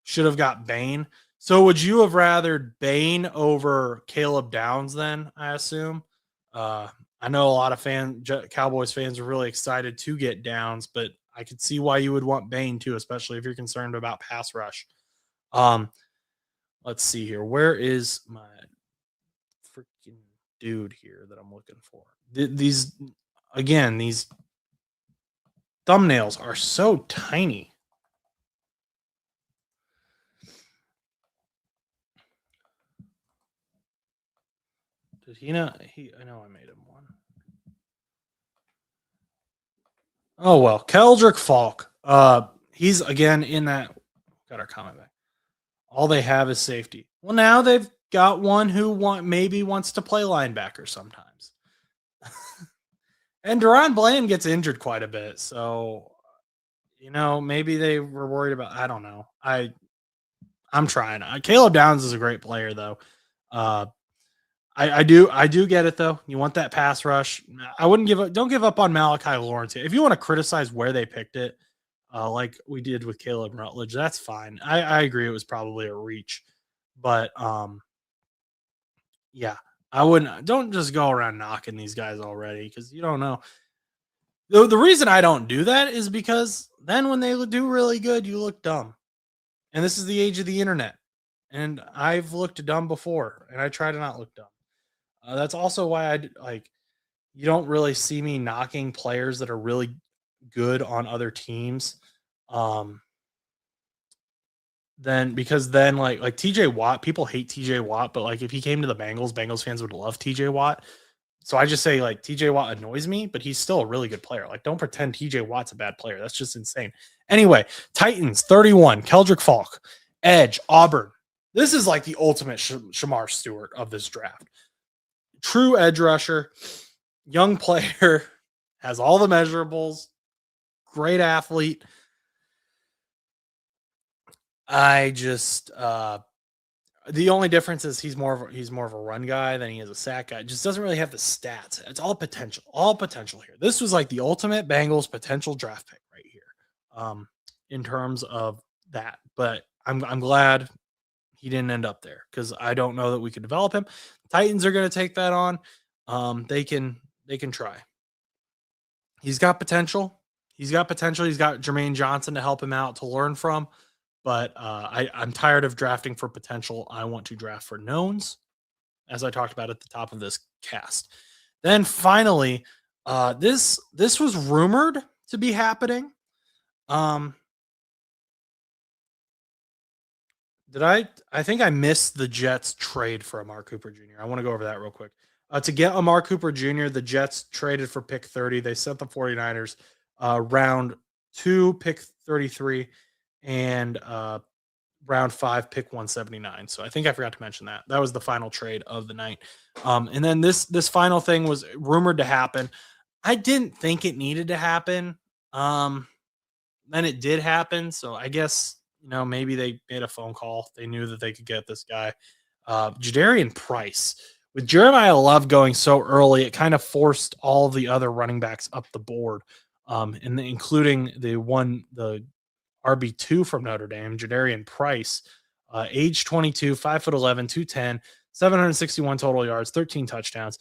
Should have got Bain. So would you have rather Bain over Caleb Downs then, I assume? I know a lot of Cowboys fans are really excited to get Downs, but I could see why you would want Bain too, especially if you're concerned about pass rush. Let's see here. Where is my freaking dude here that I'm looking for? These thumbnails are so tiny. Did he not? I know I made him one. Oh well, Keldrick Falk. He's again in that. Got our comment back. All they have is safety. Well, now they've got one who maybe wants to play linebacker sometimes. And Deron Bland gets injured quite a bit, so maybe they were worried about. I don't know. I'm trying. Caleb Downs is a great player, though. I do get it though. You want that pass rush. I wouldn't give up. Don't give up on Malachi Lawrence. If you want to criticize where they picked it, like we did with Caleb Rutledge, that's fine. I agree. It was probably a reach, but yeah, I wouldn't. Don't just go around knocking these guys already because you don't know. The reason I don't do that is because then when they do really good, you look dumb. And this is the age of the internet. And I've looked dumb before, and I try to not look dumb. That's also why you don't really see me knocking players that are really good on other teams. Because then like TJ Watt, people hate TJ Watt, but like if he came to the Bengals fans would love TJ Watt. So I just say like TJ Watt annoys me, but he's still a really good player. Like don't pretend TJ Watt's a bad player. That's just insane. Anyway, Titans 31, Keldrick Falk, edge, Auburn. This is like the ultimate Shamar Stewart of this draft. True edge rusher, young player, has all the measurables, great athlete. I just the only difference is he's more of a run guy than he is a sack guy. Just doesn't really have the stats. It's all potential here. This was like the ultimate Bengals potential draft pick right here, in terms of that. But I'm glad he didn't end up there because I don't know that we could develop him. Titans are going to take that on. They can try. He's got potential. He's got potential. He's got Jermaine Johnson to help him out to learn from. But I'm tired of drafting for potential. I want to draft for knowns, as I talked about at the top of this cast. Then finally, this was rumored to be happening. I think I missed the Jets trade for Amari Cooper Jr. I want to go over that real quick. To get Amari Cooper Jr., the Jets traded for pick 30. They sent the 49ers round 2, pick 33, and round 5, pick 179. So I think I forgot to mention that. That was the final trade of the night. And then this final thing was rumored to happen. I didn't think it needed to happen. Then it did happen. So I guess, maybe they made a phone call. They knew that they could get this guy. Jadarian Price. With Jeremiah Love going so early, it kind of forced all the other running backs up the board, including the RB2 from Notre Dame, Jadarian Price, age 22, 5'11", 210, 761 total yards, 13 touchdowns.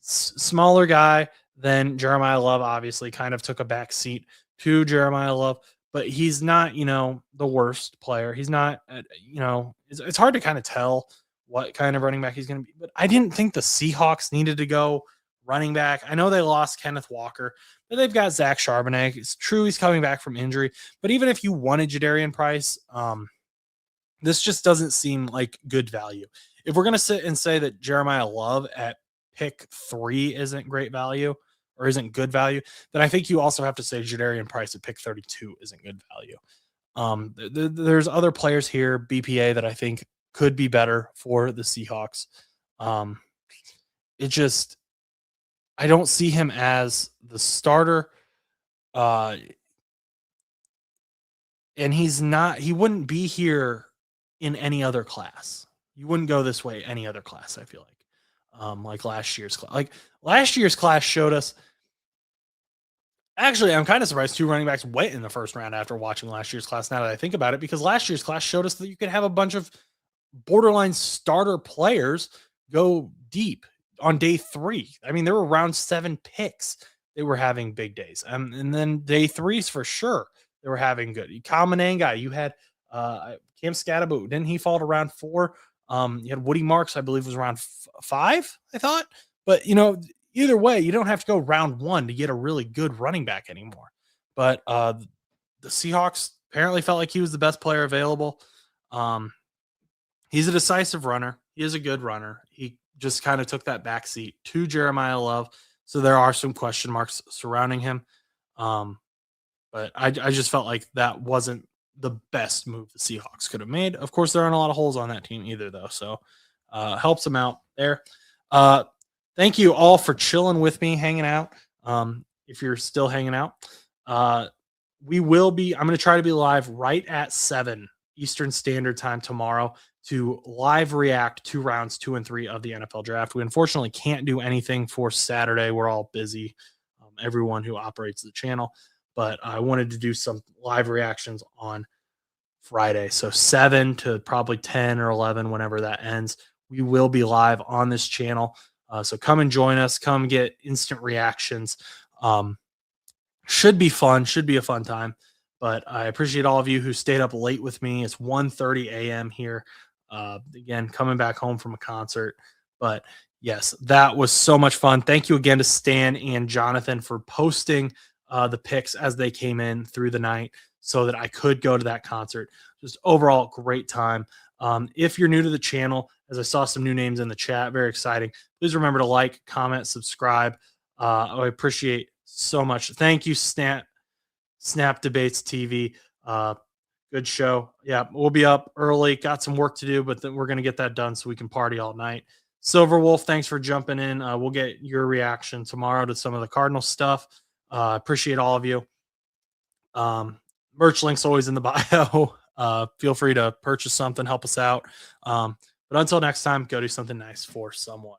Smaller guy than Jeremiah Love, obviously, kind of took a back seat to Jeremiah Love, but he's not, the worst player. He's not, it's hard to kind of tell what kind of running back he's going to be, but I didn't think the Seahawks needed to go running back. I know they lost Kenneth Walker, but they've got Zach Charbonnet. It's true he's coming back from injury, but even if you wanted Jadarian Price, this just doesn't seem like good value. If we're going to sit and say that Jeremiah Love at pick 3 isn't great value or isn't good value, then I think you also have to say Jadarian Price at pick 32 isn't good value. There's other players here, BPA, that I think could be better for the Seahawks. I don't see him as the starter. And he wouldn't be here in any other class. You wouldn't go this way any other class, I feel like last year's class. Like last year's class showed us. Actually, I'm kind of surprised 2 running backs went in the first round after watching last year's class, now that I think about it, because last year's class showed us that you could have a bunch of borderline starter players go deep on day 3. I mean, there were round 7 picks. They were having big days. And then day 3s for sure, they were having good. Kyle Mananga, you had Cam Scatterbo. Didn't he fall to round 4? You had Woody Marks, I believe, was around 5, I thought. But, either way, you don't have to go round 1 to get a really good running back anymore. But the Seahawks apparently felt like he was the best player available. He's a decisive runner. He is a good runner. He just kind of took that backseat to Jeremiah Love. So there are some question marks surrounding him. But I just felt like that wasn't the best move the Seahawks could have made. Of course, there aren't a lot of holes on that team either, though. So helps them out there. Thank you all for chilling with me, hanging out. If you're still hanging out, I'm going to try to be live right at 7 Eastern Standard Time tomorrow to live react to rounds 2 and 3 of the NFL draft. We unfortunately can't do anything for Saturday. We're all busy, everyone who operates the channel, but I wanted to do some live reactions on Friday. So 7 to probably 10 or 11, whenever that ends, we will be live on this channel. So come and join us, come get instant reactions. Should be fun, should be a fun time. But I appreciate all of you who stayed up late with me. It's 1:30 a.m. here. Again, coming back home from a concert. But yes, that was so much fun. Thank you again to Stan and Jonathan for posting the picks as they came in through the night so that I could go to that concert. Just overall, great time. If you're new to the channel, as I saw some new names in the chat, very exciting. Please remember to like, comment, subscribe. I appreciate so much. Thank you, Snap Debates TV. Good show. Yeah, we'll be up early. Got some work to do, but then we're going to get that done so we can party all night. Silver Wolf, thanks for jumping in. We'll get your reaction tomorrow to some of the Cardinals stuff. Appreciate all of you. Merch link's always in the bio. Feel free to purchase something, help us out. But until next time, go do something nice for someone.